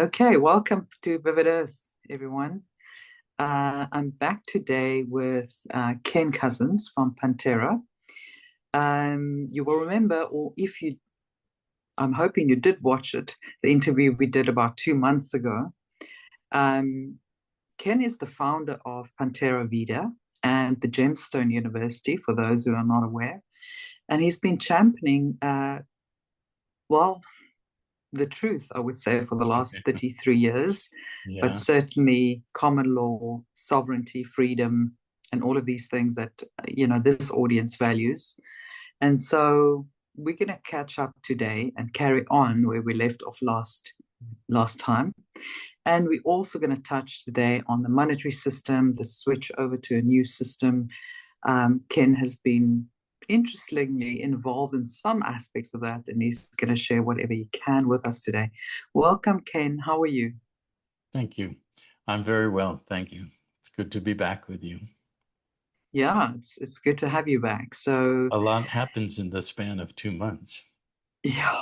Okay, welcome to Vivid Earth, everyone. I'm back today with Ken Cousins from PanTerra. You will remember, or if you, I'm hoping you did watch it, the interview we did about 2 months ago. Um, Ken is the founder of PanTerra Vida and the Gemstone University, for those who are not aware. And he's been championing, well, the truth, I would say, for the last 33 years, but Yeah. certainly common law, sovereignty, freedom, and all of these things that, this audience values. And so we're going to catch up today and carry on where we left off last time. And we're also going to touch today on the monetary system, the switch over to a new system. Ken has been interestingly involved in some aspects of that, and he's going to share whatever he can with us today. Welcome, Ken. How are you? Thank you. I'm very well. Thank you. It's good to be back with you. Yeah, it's good to have you back. So, A lot happens in the span of 2 months. yeah,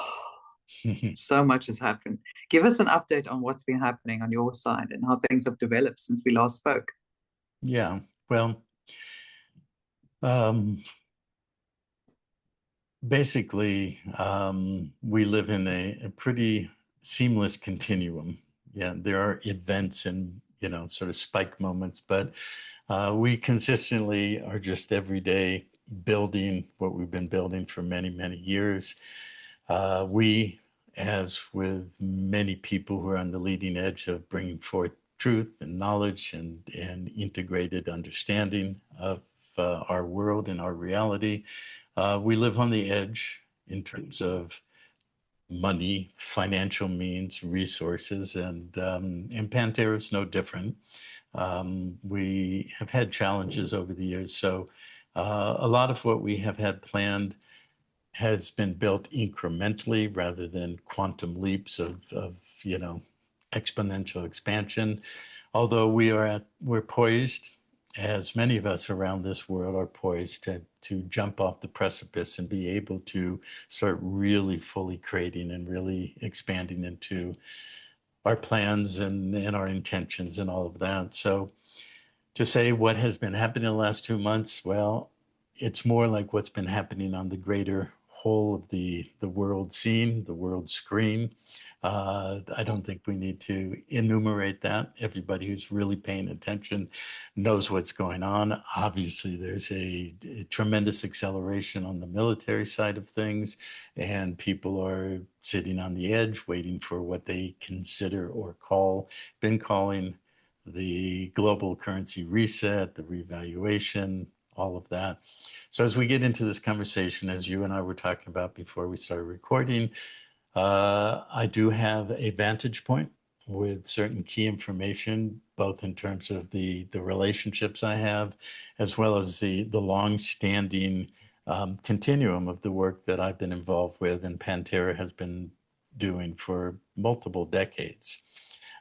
so much has happened. Give us an update on what's been happening on your side and how things have developed since we last spoke. Yeah. Well, um, basically, we live in a pretty seamless continuum. Yeah, there are events and, sort of spike moments, but we consistently are just every day building what we've been building for many, many years. We, as with many people who are on the leading edge of bringing forth truth and knowledge and integrated understanding of our world and our reality, we live on the edge in terms of money, financial means, resources, and PanTerra is no different. We have had challenges over the years, so a lot of what we have had planned has been built incrementally rather than quantum leaps of exponential expansion. Although we're poised, as many of us around this world are poised to jump off the precipice and be able to start really fully creating and really expanding into our plans and our intentions and all of that. So to say what has been happening in the last 2 months, well, it's more like what's been happening on the greater whole of the world scene, the world screen. I don't think we need to enumerate that. Everybody who's really paying attention knows what's going on. Obviously, there's a tremendous acceleration on the military side of things, and people are sitting on the edge waiting for what they consider or been calling the global currency reset, the revaluation, all of that. So as we get into this conversation, as you and I were talking about before we started recording, I do have a vantage point with certain key information, both in terms of the relationships I have, as well as the long-standing continuum of the work that I've been involved with and PanTerra has been doing for multiple decades.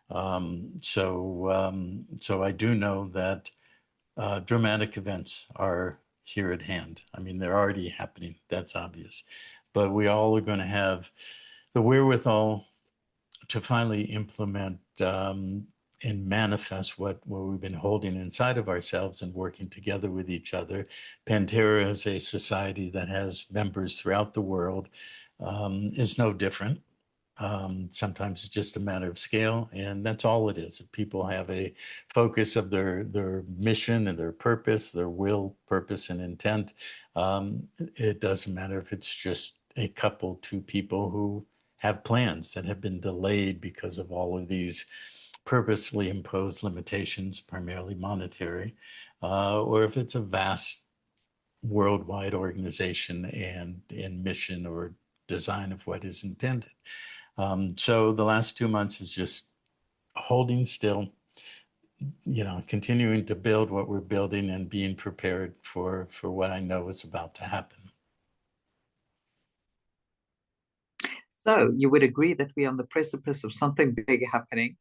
So I do know that dramatic events are here at hand. I mean, they're already happening. That's obvious. But we all are going to have the wherewithal to finally implement and manifest what we've been holding inside of ourselves and working together with each other. PanTerra is a society that has members throughout the world, is no different. Sometimes it's just a matter of scale, and that's all it is. If people have a focus of their mission and their purpose, their will, purpose, and intent, it doesn't matter if it's just a couple, two people who have plans that have been delayed because of all of these purposely imposed limitations, primarily monetary, or if it's a vast worldwide organization and mission or design of what is intended. So the last 2 months is just holding still, continuing to build what we're building and being prepared for what I know is about to happen. So, you would agree that we're on the precipice of something big happening.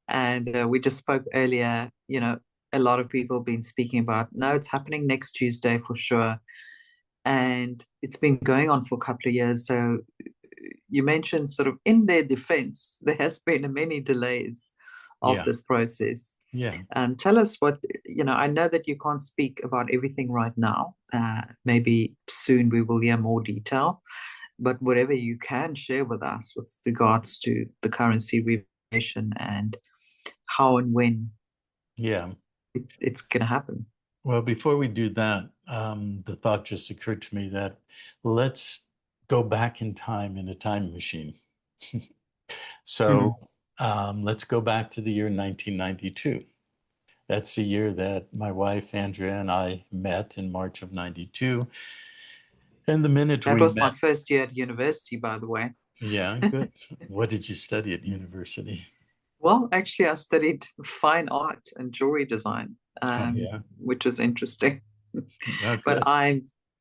And we just spoke earlier, a lot of people have been speaking about, no, it's happening next Tuesday for sure. And it's been going on for a couple of years. So you mentioned sort of in their defense, there has been many delays of Yeah. this process. Yeah. And tell us what, I know that you can't speak about everything right now. Maybe soon we will hear more detail, but whatever you can share with us with regards to the currency revaluation and how and when Yeah. it's going to happen. Well, before we do that, the thought just occurred to me that let's go back in time in a time machine. So let's go back to the year 1992. That's the year that my wife, Andrea, and I met in March of 92. And the minute That we was my met, first year at university, by the way. yeah, good. What did you study at university? Well, actually, I studied fine art and jewelry design, Yeah, which was interesting. oh, But good.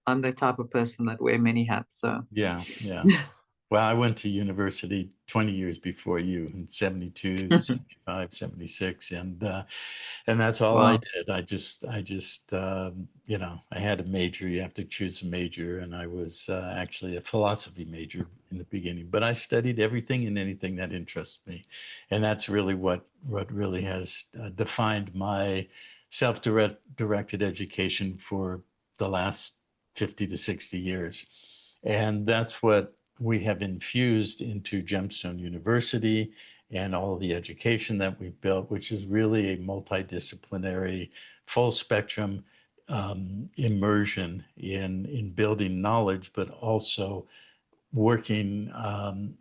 I'm the type of person that wear many hats. So Yeah, yeah. Well, I went to university 20 years before you in 72, 75, 76, and that's all I wow, did. I had a major. You have to choose a major, and I was actually a philosophy major in the beginning. But I studied everything and anything that interests me, and that's really what really has defined my self-directed education for the last 50 to 60 years. And that's what we have infused into Gemstone University and all the education that we've built, which is really a multidisciplinary, full spectrum immersion in building knowledge, but also working on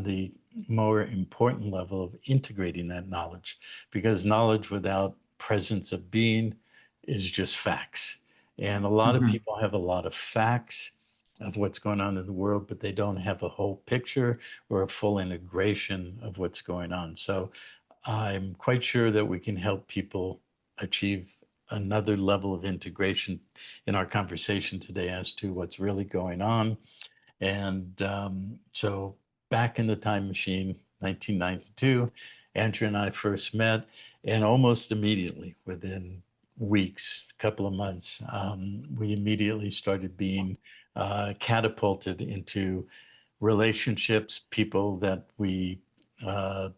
the more important level of integrating that knowledge, because knowledge without presence of being is just facts. And a lot of hmm people have a lot of facts of what's going on in the world, but they don't have a whole picture or a full integration of what's going on. So I'm quite sure that we can help people achieve another level of integration in our conversation today as to what's really going on. And so back in the time machine, 1992, Andrea and I first met, and almost immediately, within weeks, a couple of months, we immediately started being catapulted into relationships, people that we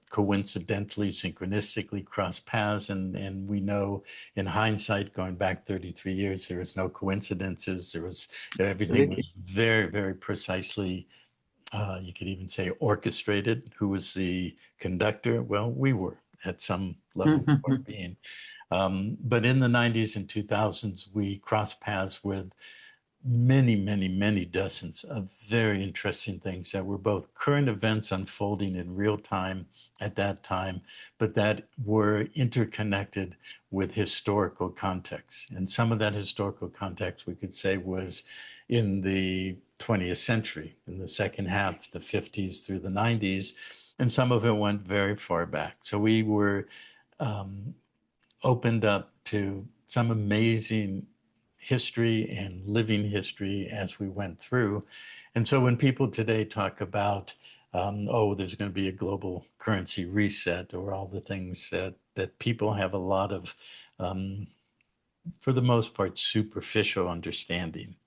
coincidentally, synchronistically cross paths. And we know in hindsight, going back 33 years, there was no coincidences. Everything absolutely. was very, very precisely, you could even say orchestrated. Who was the conductor? Well, we were at some level of our being. But in the 90s and 2000s, we crossed paths with many, many, many dozens of very interesting things that were both current events unfolding in real time at that time, but that were interconnected with historical context. And some of that historical context, we could say, was in the 20th century, in the second half, the 50s through the 90s, and some of it went very far back. So we were opened up to some amazing history and living history as we went through. And so when people today talk about, there's going to be a global currency reset, or all the things that people have a lot of, for the most part, superficial understanding.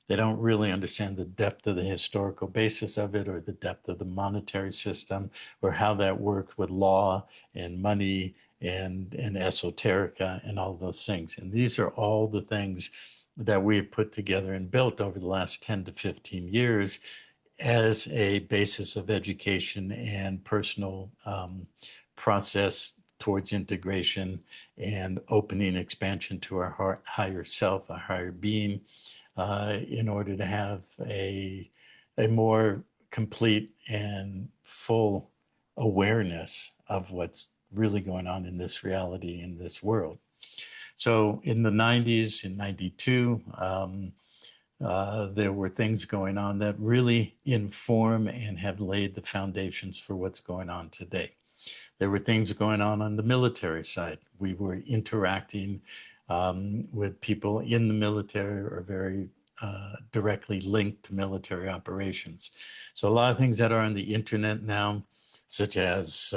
They don't really understand the depth of the historical basis of it, or the depth of the monetary system, or how that works with law and money and esoterica and all those things. And these are all the things that we have put together and built over the last 10 to 15 years as a basis of education and personal process towards integration and opening expansion to our higher self, our higher being, in order to have a more complete and full awareness of what's really going on in this reality, in this world. So in the 90s, in 92, there were things going on that really inform and have laid the foundations for what's going on today. There were things going on the military side. We were interacting with people in the military, or very directly linked to military operations. So a lot of things that are on the internet now, such as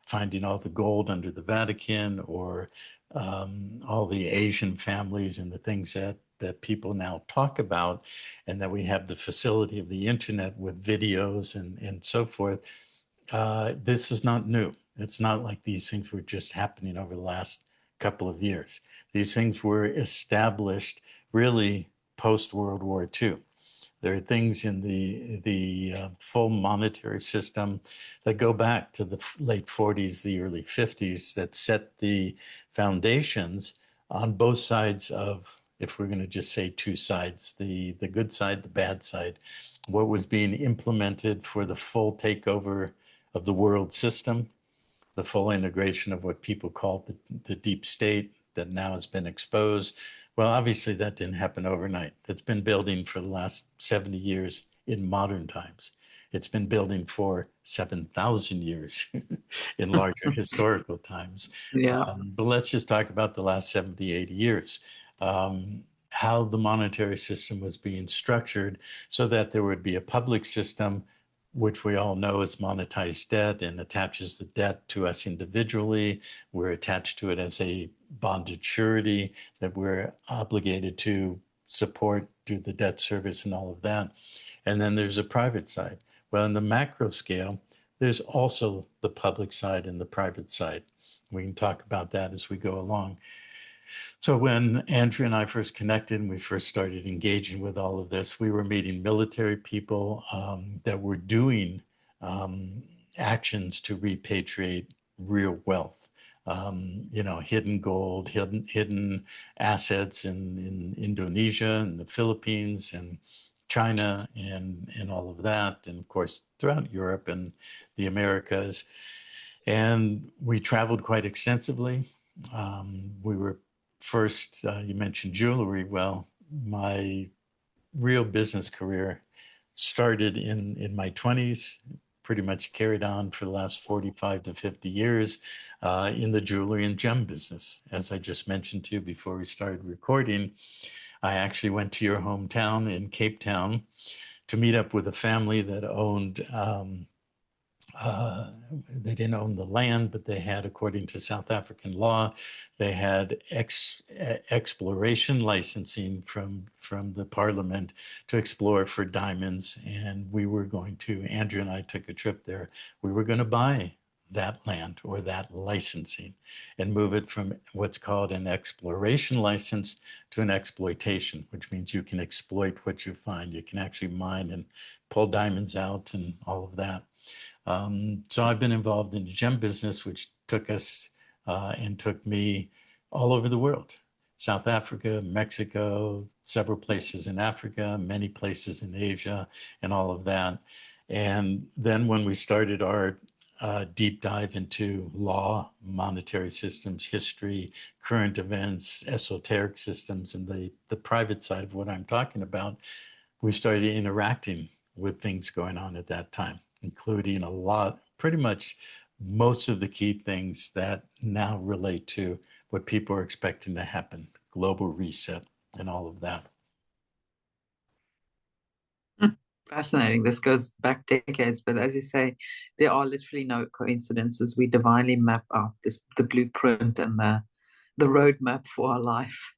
finding all the gold under the Vatican, or all the Asian families and the things that people now talk about, and that we have the facility of the internet with videos and so forth. This is not new. It's not like these things were just happening over the last couple of years. These things were established really post World War II. There are things in the full monetary system that go back to the late 40s, the early 50s, that set the foundations on both sides of, if we're going to just say two sides, the good side, the bad side, what was being implemented for the full takeover of the world system, the full integration of what people call the deep state that now has been exposed. Well, obviously that didn't happen overnight. It's been building for the last 70 years in modern times. It's been building for 7,000 years in larger historical times. Yeah. But let's just talk about the last 70, 80 years. How the monetary system was being structured so that there would be a public system, which we all know is monetized debt and attaches the debt to us individually. We're attached to it as a bonded surety that we're obligated to support, do the debt service and all of that. And then there's a private side. Well, in the macro scale, there's also the public side and the private side. We can talk about that as we go along. So when Andrea and I first connected and we first started engaging with all of this, we were meeting military people that were doing actions to repatriate real wealth. Hidden gold, hidden assets in Indonesia and the Philippines and China and all of that. And of course, throughout Europe and the Americas. And we traveled quite extensively. We were first, you mentioned jewelry. Well, my real business career started in my 20s, pretty much carried on for the last 45 to 50 years in the jewelry and gem business. As I just mentioned to you before we started recording, I actually went to your hometown in Cape Town to meet up with a family that owned they didn't own the land, but they had, according to South African law, they had exploration licensing from the parliament to explore for diamonds. And we were going to, Andrea and I took a trip there. We were going to buy that land or that licensing and move it from what's called an exploration license to an exploitation, which means you can exploit what you find. You can actually mine and pull diamonds out and all of that. So I've been involved in the gem business, which took us and took me all over the world. South Africa, Mexico, several places in Africa, many places in Asia, and all of that. And then when we started our deep dive into law, monetary systems, history, current events, esoteric systems, and the private side of what I'm talking about, we started interacting with things going on at that time, including a lot, pretty much most of the key things that now relate to what people are expecting to happen, global reset and all of that. Fascinating. This goes back decades, but as you say, there are literally no coincidences. We divinely map out the blueprint and the roadmap for our life.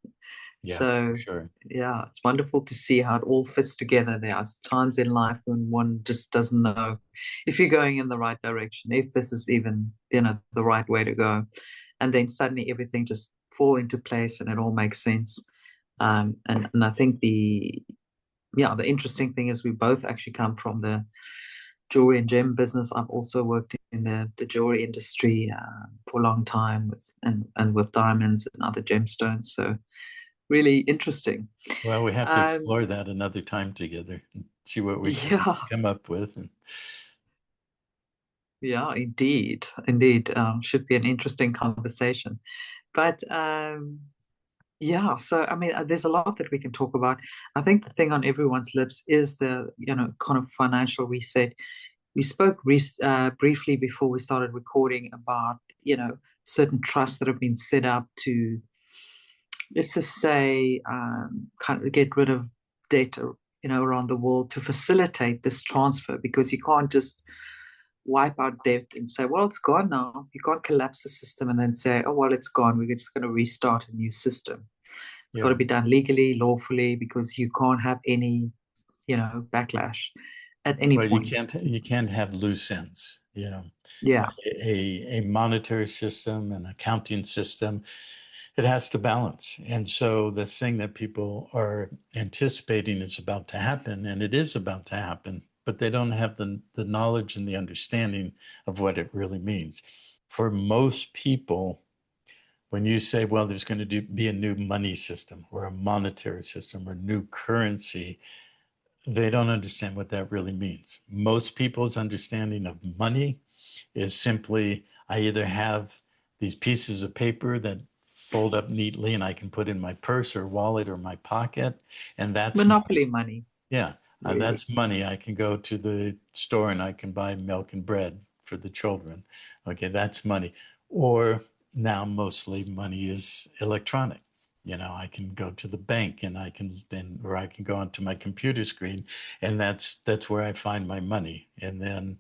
Yeah, So, for sure. yeah, it's wonderful to see how it all fits together. There are times in life when one just doesn't know if you're going in the right direction, if this is even, the right way to go. And then suddenly everything just fall into place and it all makes sense. And I think the interesting thing is we both actually come from the jewelry and gem business. I've also worked in the jewelry industry for a long time and with diamonds and other gemstones. So really interesting. Well, we have to explore that another time together and see what we can come up with. Yeah, indeed. Should be an interesting conversation. But so I mean, there's a lot that we can talk about. I think the thing on everyone's lips is the, kind of financial reset. We spoke briefly before we started recording about, certain trusts that have been set up to, let's just say, kind of get rid of debt, around the world to facilitate this transfer, because you can't just wipe out debt and say, well, it's gone now. You can't collapse the system and then say, oh, well, it's gone. We're just going to restart a new system. It's got Yeah. to be done legally, lawfully, because you can't have any, backlash at any Well, point. you can't have loose ends, you know. Yeah. A monetary system, an accounting system, it has to balance. And so the thing that people are anticipating is about to happen, and it is about to happen, but they don't have the knowledge and the understanding of what it really means. For most people, when you say, well, there's going to be a new money system or a monetary system or new currency, they don't understand what that really means. Most people's understanding of money is simply, I either have these pieces of paper that fold up neatly and I can put in my purse or wallet or my pocket, and that's Monopoly money. money, Yeah, really. that's money. I can go to the store and I can buy milk and bread for the children. Okay, that's money. Or now mostly money is electronic. I can go to the bank and or I can go onto my computer screen, and that's where I find my money. And then,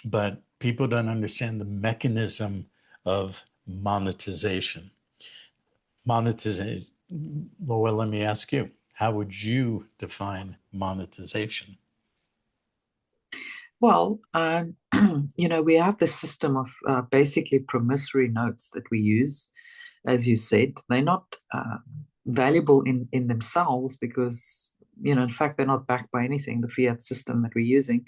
but people don't understand the mechanism of monetization. Monetization. Well, let me ask you, how would you define monetization? Well, we have this system of basically promissory notes that we use, as you said. They're not valuable in themselves because, in fact, they're not backed by anything, the fiat system that we're using.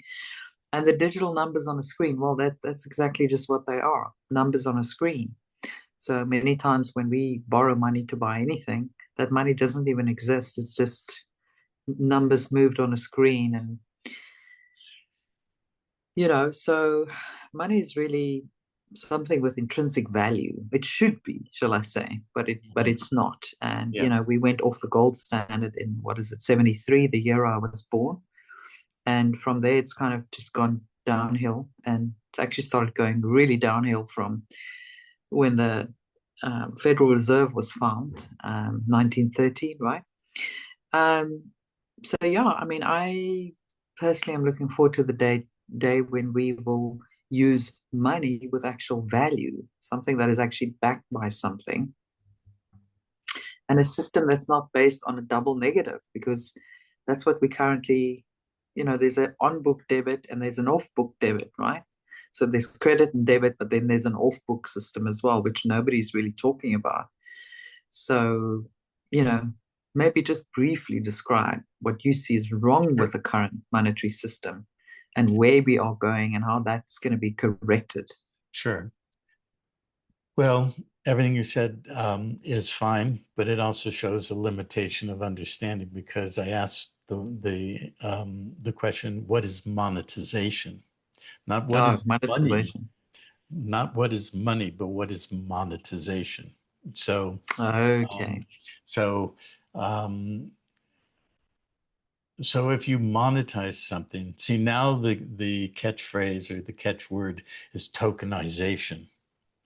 And the digital numbers on a screen, well, that's exactly just what they are, numbers on a screen. So many times when we borrow money to buy anything, that money doesn't even exist. It's just numbers moved on a screen. And, so money is really something with intrinsic value. It should be, shall I say, but it's not. And, Yeah, we went off the gold standard in, what is it, 73, the year I was born. And from there, it's kind of just gone downhill. And it's actually started going really downhill from when the Federal Reserve was found, 1930, right? Um, so yeah, I mean, I personally am looking forward to the day when we will use money with actual value, something that is actually backed by something, and a system that's not based on a double negative, because that's what we currently, there's an on-book debit and there's an off-book debit, right? So there's credit and debit, but then there's an off-book system as well, which nobody's really talking about. So, you know, maybe just briefly describe what you see is wrong with sure. the current monetary system and where we are going and how that's going to be corrected. Sure. Well, everything you said is fine, but it also shows a limitation of understanding because I asked the question, what is monetization? Not what Oh, is money, monetization. not what is money, but what is monetization. So, Okay. um, so, um, so if you monetize something, see now the catchphrase or the catchword is tokenization.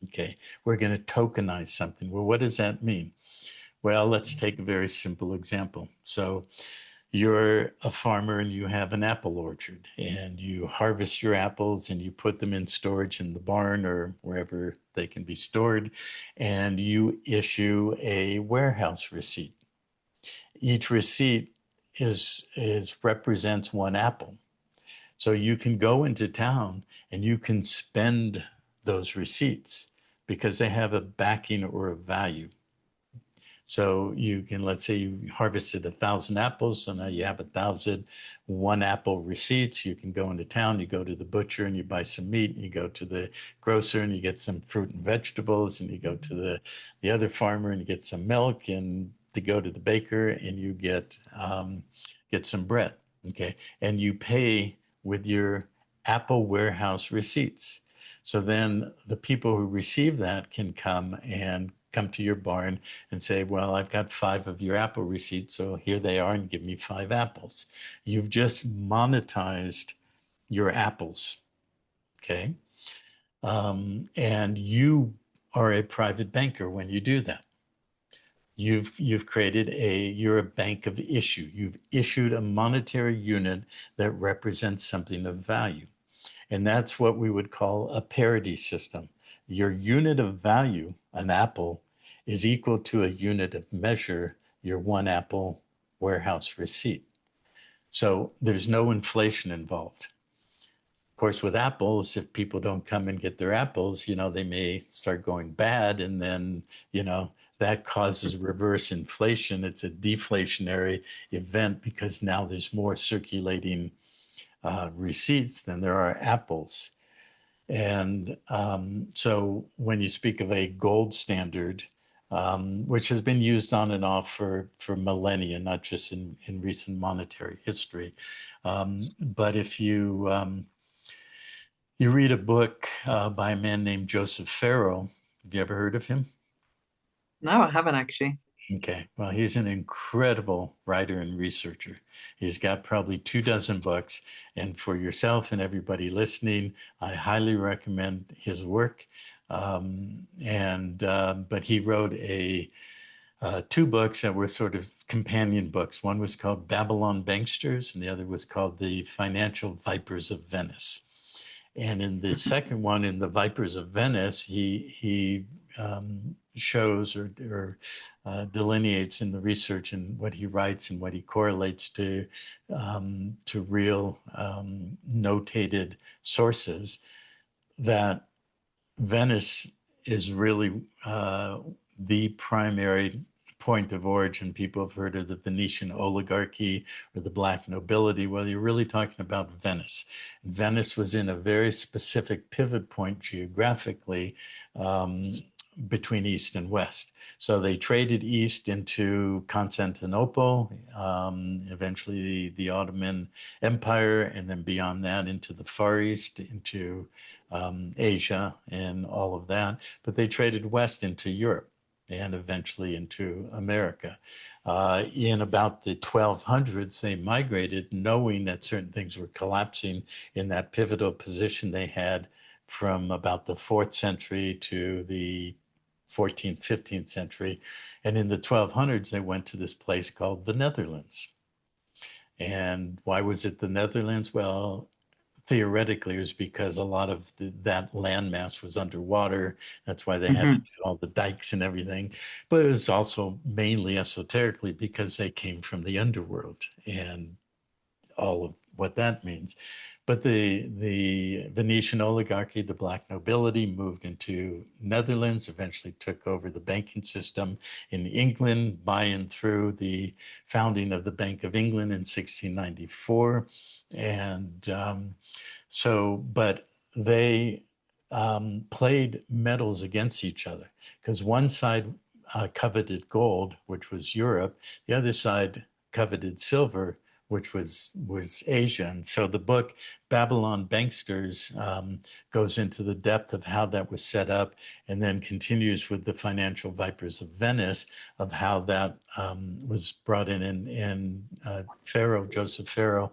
Okay, we're going to tokenize something. Well, what does that mean? Well, let's take a very simple example. So you're a farmer and you have an apple orchard and you harvest your apples and you put them in storage in the barn or wherever they can be stored, and you issue a warehouse receipt. Each receipt is represents one apple. So you can go into town and you can spend those receipts because they have a backing or a value. So you can, let's say you harvested 1,000 apples, so now you have 1,000 one apple receipts. You can go into town, you go to the butcher and you buy some meat, and you go to the grocer and you get some fruit and vegetables, and you go to the other farmer and you get some milk, and to go to the baker and you get some bread. Okay. And you pay with your Apple warehouse receipts. So then the people who receive that can come to your barn and say, well, I've got 5 of your apple receipts, so here they are, and give me 5 apples. You've just monetized your apples, okay? And you are a private banker when you do that. You've created you're a bank of issue. You've issued a monetary unit that represents something of value. And that's what we would call a parity system. Your unit of value, an apple, is equal to a unit of measure, your 1 apple warehouse receipt. So there's no inflation involved. Of course, with apples, if people don't come and get their apples, they may start going bad, and then, that causes reverse inflation. It's a deflationary event because now there's more circulating receipts than there are apples. And so when you speak of a gold standard, which has been used on and off for millennia, not just in recent monetary history. But if you read a book by a man named Joseph Farrell, have you ever heard of him? No, I haven't actually. Okay, well, he's an incredible writer and researcher. He's got probably 24 books. And for yourself and everybody listening, I highly recommend his work. But he wrote two books that were sort of companion books. One was called Babylon Banksters, and the other was called The Financial Vipers of Venice. And in the second one, in The Vipers of Venice, he shows or delineates in the research and what he writes and what he correlates to real notated sources, that Venice is really the primary point of origin. People have heard of the Venetian oligarchy or the black nobility. Well, you're really talking about Venice. Venice was in a very specific pivot point geographically between East and West. So they traded East into Constantinople, eventually the Ottoman Empire, and then beyond that into the Far East, into Asia and all of that. But they traded West into Europe and eventually into America. In about the 1200s, they migrated knowing that certain things were collapsing in that pivotal position they had from about the 4th century to the 14th, 15th century. And in the 1200s, they went to this place called the Netherlands. And why was it the Netherlands? Well, theoretically, it was because a lot of that landmass was underwater. That's why they had to do all the dikes and everything. But it was also mainly esoterically because they came from the underworld and all of what that means. But the Venetian oligarchy, the black nobility, moved into Netherlands, eventually took over the banking system in England by and through the founding of the Bank of England in 1694. And but they played metals against each other because one side coveted gold, which was Europe. The other side coveted silver, which was Asia. And so the book Babylon Banksters goes into the depth of how that was set up, and then continues with the Financial Vipers of Venice of how that was brought in. And Joseph Farrell,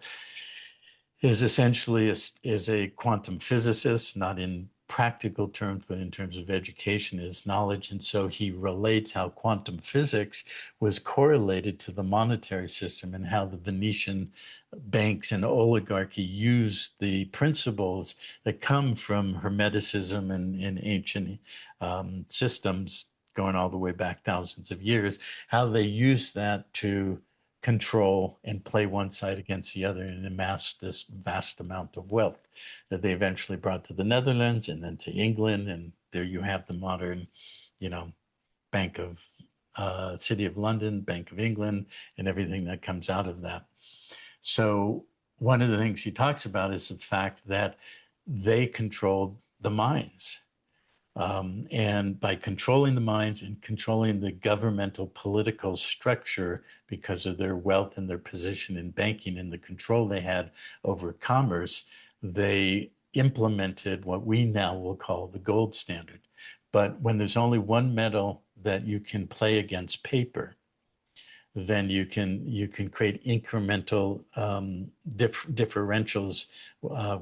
is essentially is a quantum physicist, not in practical terms, but in terms of education, his knowledge. And so he relates how quantum physics was correlated to the monetary system and how the Venetian banks and oligarchy used the principles that come from Hermeticism and ancient systems going all the way back thousands of years, how they used that to control and play one side against the other and amass this vast amount of wealth that they eventually brought to the Netherlands and then to England. And there you have the modern, Bank of City of London, Bank of England, and everything that comes out of that. So one of the things he talks about is the fact that they controlled the mines. And by controlling the mines and controlling the governmental political structure because of their wealth and their position in banking and the control they had over commerce, they implemented what we now will call the gold standard. But when there's only one metal that you can play against paper, then you can create incremental differentials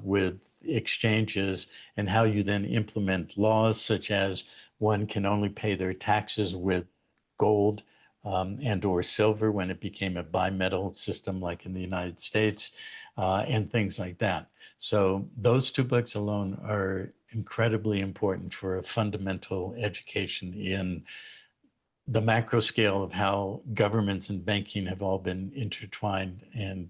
with exchanges, and how you then implement laws such as one can only pay their taxes with gold and or silver when it became a bimetal system like in the United States, and things like that. So those two books alone are incredibly important for a fundamental education in the macro scale of how governments and banking have all been intertwined and,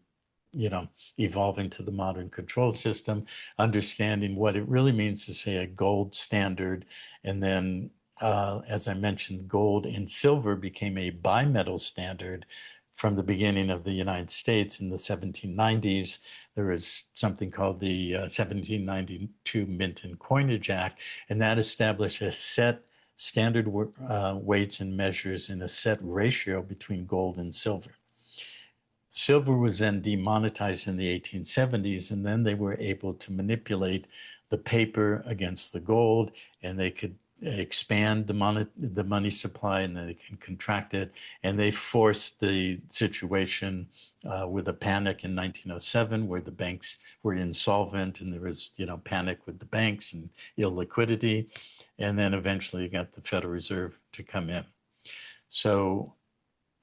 evolving to the modern control system, understanding what it really means to say a gold standard. And then, as I mentioned, gold and silver became a bimetal standard from the beginning of the United States in the 1790s. There was something called the 1792 Mint and Coinage Act, and that established a set standard weights and measures in a set ratio between gold and silver. Silver was then demonetized in the 1870s, and then they were able to manipulate the paper against the gold, and they could expand the money supply, and then they can contract it. And they forced the situation with a panic in 1907, where the banks were insolvent, and there was, panic with the banks and illiquidity. And then eventually got the Federal Reserve to come in. So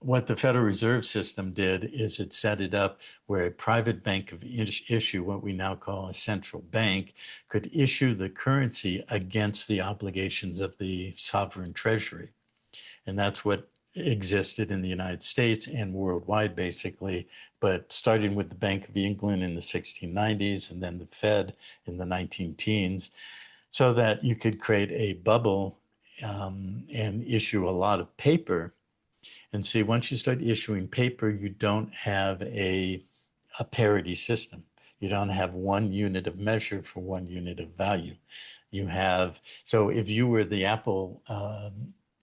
what the Federal Reserve System did is it set it up where a private bank could issue what we now call a central bank, could issue the currency against the obligations of the sovereign treasury. And that's what existed in the United States and worldwide, basically, but starting with the Bank of England in the 1690s and then the Fed in the 19-teens, so that you could create a bubble and issue a lot of paper. And see, once you start issuing paper, you don't have a parity system. You don't have one unit of measure for one unit of value. You have, so if you were the apple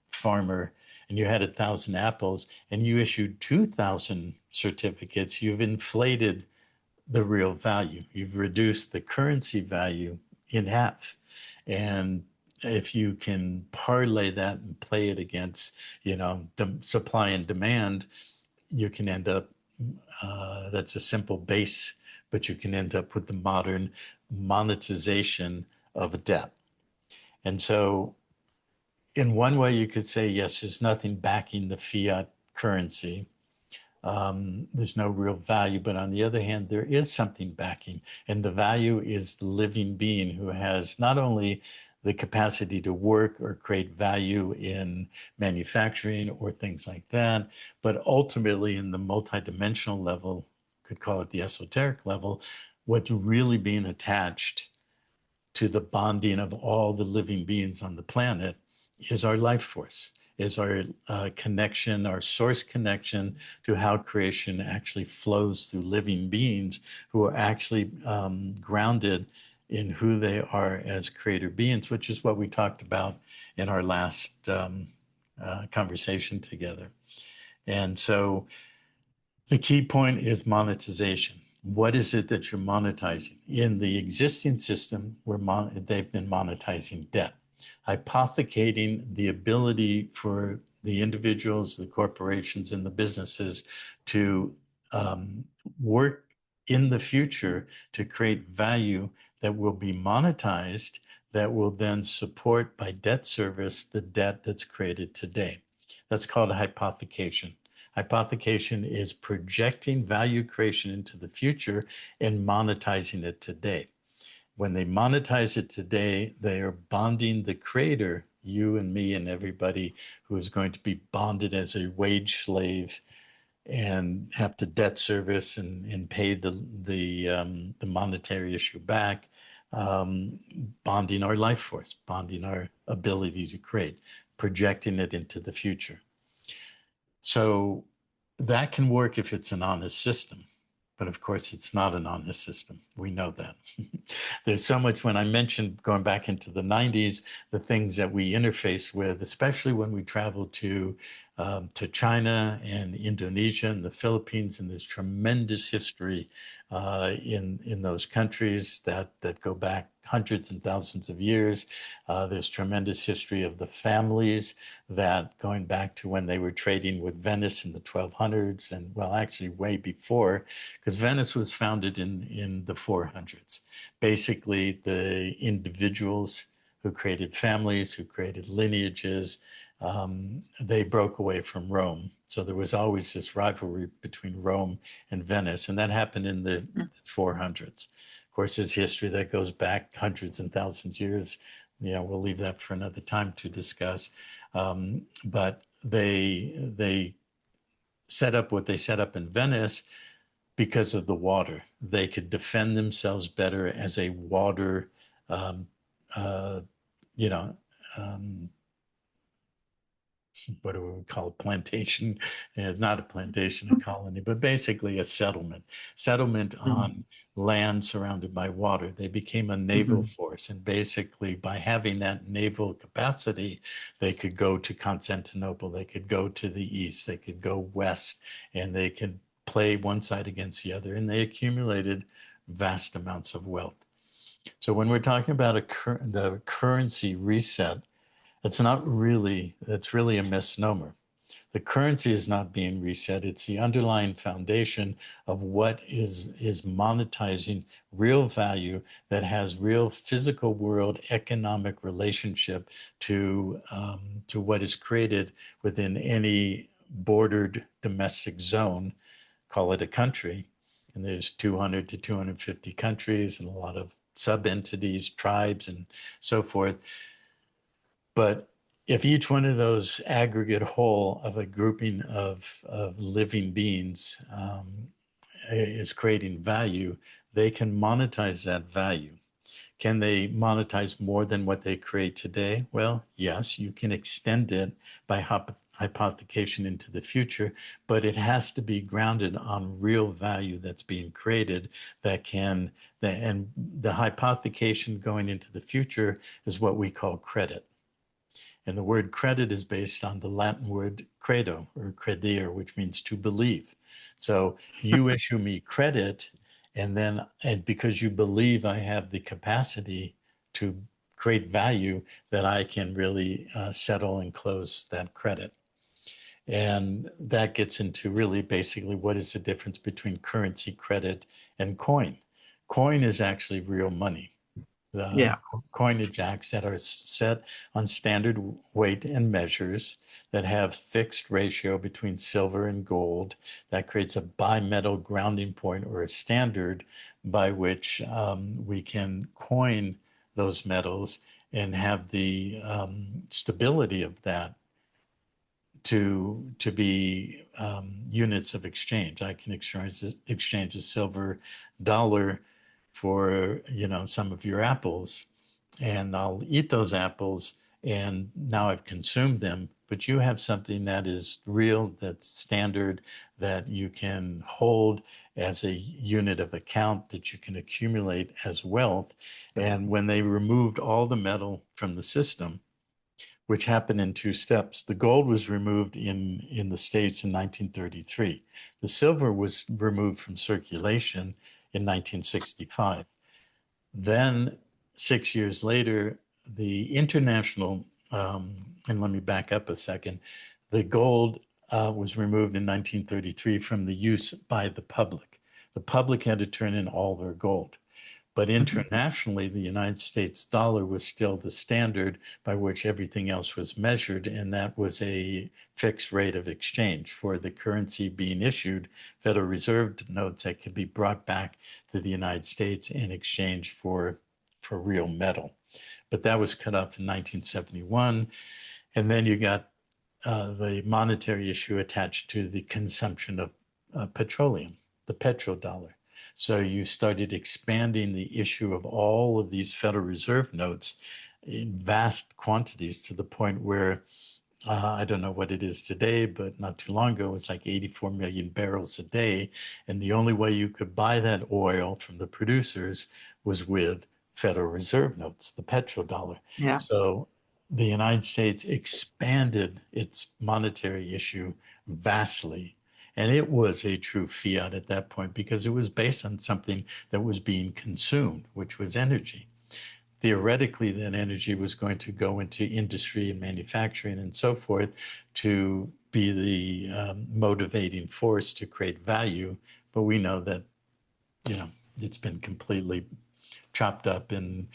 farmer and you had 1,000 apples and you issued 2,000 certificates, you've inflated the real value. You've reduced the currency value in half. And if you can parlay that and play it against, supply and demand, you can end up, that's a simple base, but you can end up with the modern monetization of debt. And so in one way, you could say, yes, there's nothing backing the fiat currency. There's no real value, but on the other hand, there is something backing, and the value is the living being who has not only the capacity to work or create value in manufacturing or things like that, but ultimately in the multidimensional level, could call it the esoteric level, what's really being attached to the bonding of all the living beings on the planet is our life force, is our connection, our source connection to how creation actually flows through living beings who are actually grounded in who they are as creator beings, which is what we talked about in our last conversation together. And so the key point is monetization. What is it that you're monetizing? In the existing system, they've been monetizing debt, hypothecating the ability for the individuals, the corporations, and the businesses to work in the future to create value that will be monetized, that will then support by debt service the debt that's created today. That's called a hypothecation. Hypothecation is projecting value creation into the future and monetizing it today. When they monetize it today, they are bonding the creator, you and me and everybody who is going to be bonded as a wage slave and have to debt service and pay the monetary issue back, bonding our life force, bonding our ability to create, projecting it into the future. So that can work if it's an honest system. But of course, it's not an honest system. We know that. There's so much, when I mentioned going back into the 90s, the things that we interface with, especially when we travel to China and Indonesia and the Philippines, and there's tremendous history in those countries that go back hundreds and thousands of years. There's tremendous history of the families that going back to when they were trading with Venice in the 1200s, and well, actually way before, because Venice was founded in the 400s. Basically, the individuals who created families, who created lineages, they broke away from Rome. So there was always this rivalry between Rome and Venice, and that happened in the 400s. Of course, there's history that goes back hundreds and thousands of years. We'll leave that for another time to discuss. But they set up what they set up in Venice because of the water. They could defend themselves better as a water, um, uh, you know, um, what do we call it? Plantation, not a plantation, a colony, but basically a settlement on land surrounded by water. They became a naval force. And basically by having that naval capacity, they could go to Constantinople, they could go to the east, they could go west, and they could play one side against the other. And they accumulated vast amounts of wealth. So when we're talking about the currency reset, it's really a misnomer. The currency is not being reset. It's the underlying foundation of what is monetizing real value that has real physical world economic relationship to what is created within any bordered domestic zone, call it a country. And there's 200 to 250 countries and a lot of sub-entities, tribes, and so forth. But if each one of those aggregate whole of a grouping of living beings is creating value, they can monetize that value. Can they monetize more than what they create today? Well, yes, you can extend it by hypothecation into the future, but it has to be grounded on real value that's being created and the hypothecation going into the future is what we call credit. And the word credit is based on the Latin word credo or credere, which means to believe. So you issue me credit, and because you believe I have the capacity to create value, that I can really settle and close that credit. And that gets into really basically what is the difference between currency, credit, and coin. Coin is actually real money. The coinage acts that are set on standard weight and measures that have fixed ratio between silver and gold. That creates a bimetal grounding point or a standard by which we can coin those metals and have the stability of that to be units of exchange. I can exchange a silver dollar for some of your apples, and I'll eat those apples, and now I've consumed them. But you have something that is real, that's standard, that you can hold as a unit of account, that you can accumulate as wealth. And when they removed all the metal from the system, which happened in two steps. The gold was removed in the States in 1933. The silver was removed from circulation in 1965. Then 6 years later, the international, and let me back up a second, the gold was removed in 1933 from the use by the public. The public had to turn in all their gold. But internationally, the United States dollar was still the standard by which everything else was measured, and that was a fixed rate of exchange for the currency being issued, Federal Reserve notes that could be brought back to the United States in exchange for real metal. But that was cut off in 1971, and then you got the monetary issue attached to the consumption of petroleum, the petrodollar. So you started expanding the issue of all of these Federal Reserve notes in vast quantities to the point where I don't know what it is today, but not too long ago, it's like 84 million barrels a day. And the only way you could buy that oil from the producers was with Federal Reserve notes, the petrodollar. Yeah. So the United States expanded its monetary issue vastly. And it was a true fiat at that point because it was based on something that was being consumed, which was energy. Theoretically, that energy was going to go into industry and manufacturing and so forth to be the motivating force to create value. But we know that, it's been completely chopped up and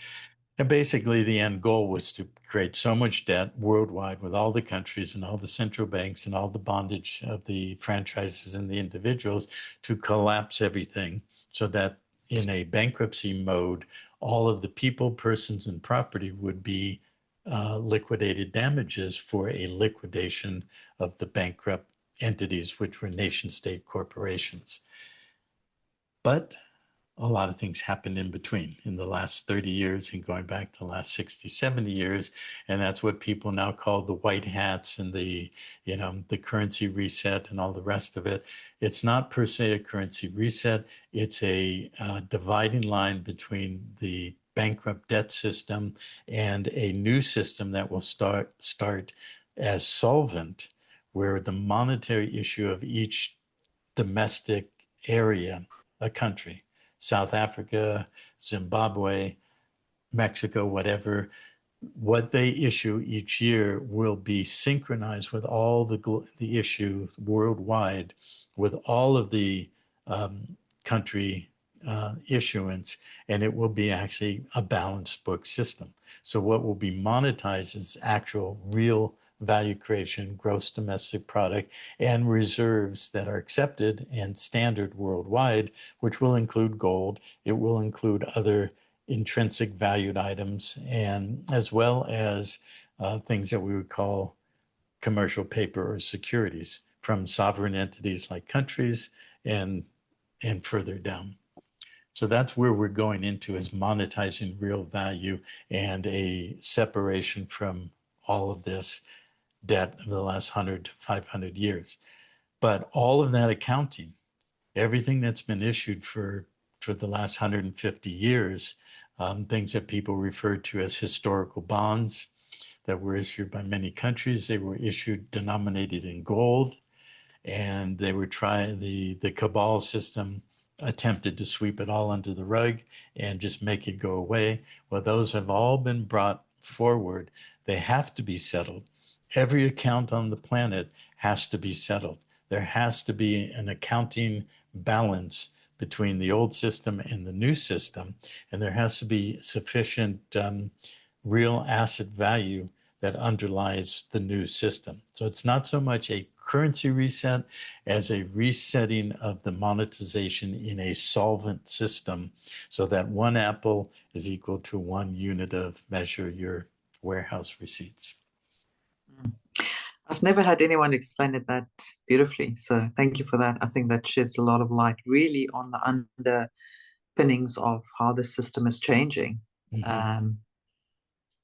basically, the end goal was to create so much debt worldwide with all the countries and all the central banks and all the bondage of the franchises and the individuals to collapse everything so that in a bankruptcy mode, all of the people, persons, and property would be liquidated damages for a liquidation of the bankrupt entities, which were nation state corporations. But a lot of things happened in between in the last 30 years and going back to the last 60, 70 years. And that's what people now call the white hats and the currency reset and all the rest of it. It's not per se a currency reset. It's a dividing line between the bankrupt debt system and a new system that will start as solvent, where the monetary issue of each domestic area, a country, South Africa, Zimbabwe, Mexico, whatever, what they issue each year will be synchronized with all the issue worldwide, with all of the country issuance, and it will be actually a balanced book system. So what will be monetized is actual real value creation, gross domestic product, and reserves that are accepted and standard worldwide, which will include gold. It will include other intrinsic valued items, and as well as things that we would call commercial paper or securities from sovereign entities like countries and further down. So that's where we're going into, is monetizing real value and a separation from all of this debt of the last 100 to 500 years. But all of that accounting, everything that's been issued for the last 150 years, things that people refer to as historical bonds that were issued by many countries, they were issued denominated in gold, and they were trying, the cabal system attempted to sweep it all under the rug and just make it go away. Well, those have all been brought forward. They have to be settled. Every account on the planet has to be settled. There has to be an accounting balance between the old system and the new system, and there has to be sufficient real asset value that underlies the new system. So it's not so much a currency reset as a resetting of the monetization in a solvent system, so that one apple is equal to 1 unit of measure your warehouse receipts. I've never had anyone explain it that beautifully. So thank you for that. I think that sheds a lot of light really on the underpinnings of how the system is changing,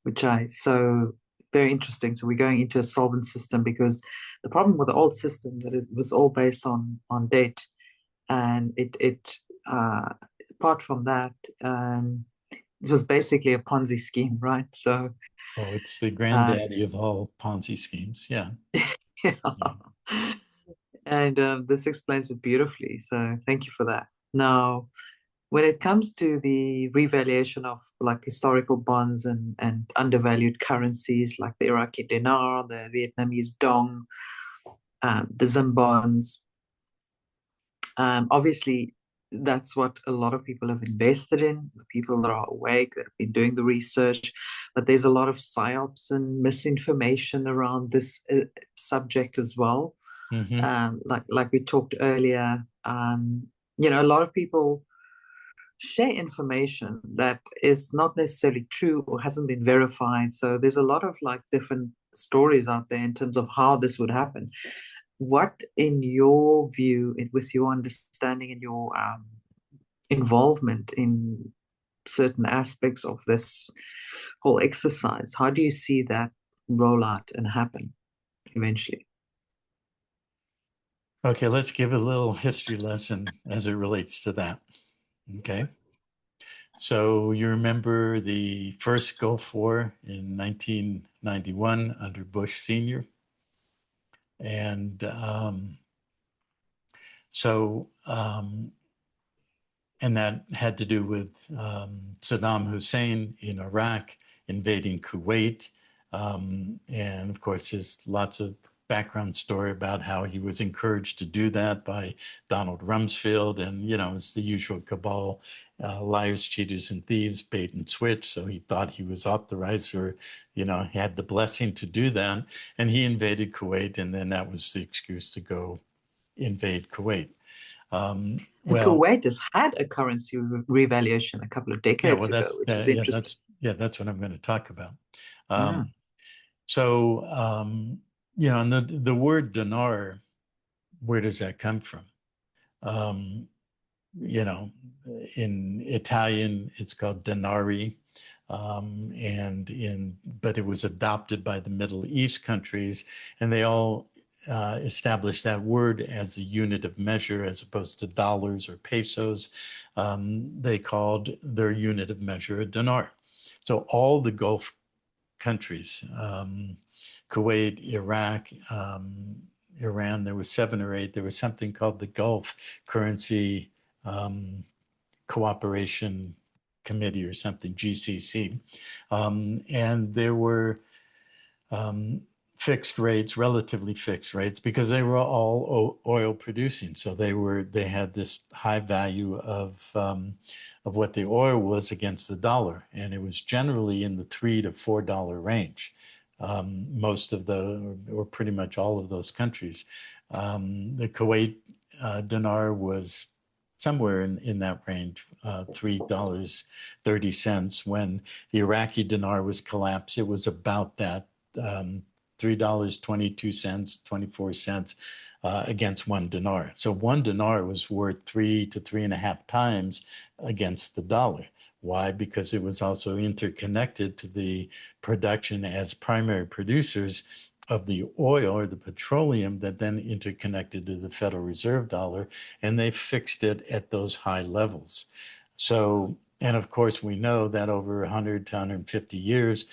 which so very interesting. So we're going into a solvent system because the problem with the old system that it was all based on debt, and it apart from that, it was basically a Ponzi scheme, right? So it's the granddaddy of all Ponzi schemes. Yeah. Yeah. And this explains it beautifully. So thank you for that. Now, when it comes to the revaluation of like historical bonds and undervalued currencies like the Iraqi dinar, the Vietnamese dong, the Zim bonds, obviously that's what a lot of people have invested in, the people that are awake, that have been doing the research. But there's a lot of psyops and misinformation around this subject as well. Like we talked earlier, a lot of people share information that is not necessarily true or hasn't been verified. So there's a lot of like different stories out there in terms of how this would happen. What, in your view, with your understanding and your involvement in certain aspects of this whole exercise, how do you see that roll out and happen eventually? Okay, let's give a little history lesson as it relates to that. Okay. So you remember the first Gulf War in 1991 under Bush Sr. And and that had to do with Saddam Hussein in Iraq invading Kuwait. And of course, there's lots of background story about how he was encouraged to do that by Donald Rumsfeld. And, it's the usual cabal, liars, cheaters, and thieves, bait and switch. So he thought he was authorized or, he had the blessing to do that. And he invaded Kuwait. And then that was the excuse to go invade Kuwait. Kuwait has had a currency revaluation a couple of decades ago, which is interesting. Yeah, that's what I'm going to talk about. Mm. So, and the word dinar, where does that come from? Um, you know, in Italian, it's called denari. But it was adopted by the Middle East countries, and they all established that word as a unit of measure as opposed to dollars or pesos. They called their unit of measure a dinar. So all the Gulf countries, Kuwait, Iraq, Iran, there were 7 or 8. There was something called the Gulf Currency Cooperation Committee or something, GCC. And there were fixed rates, relatively fixed rates, because they were all oil producing. So they had this high value of what the oil was against the dollar, and it was generally in the $3 to $4 range. Most of or pretty much all of those countries. The Kuwait dinar was somewhere in that range, $3.30. When the Iraqi dinar was collapsed, it was about that, $3.22, 24 cents against one dinar. So one dinar was worth 3 to 3.5 times against the dollar. Why? Because it was also interconnected to the production as primary producers of the oil or the petroleum that then interconnected to the Federal Reserve dollar, and they fixed it at those high levels. So, and of course, we know that over 100 to 150 years,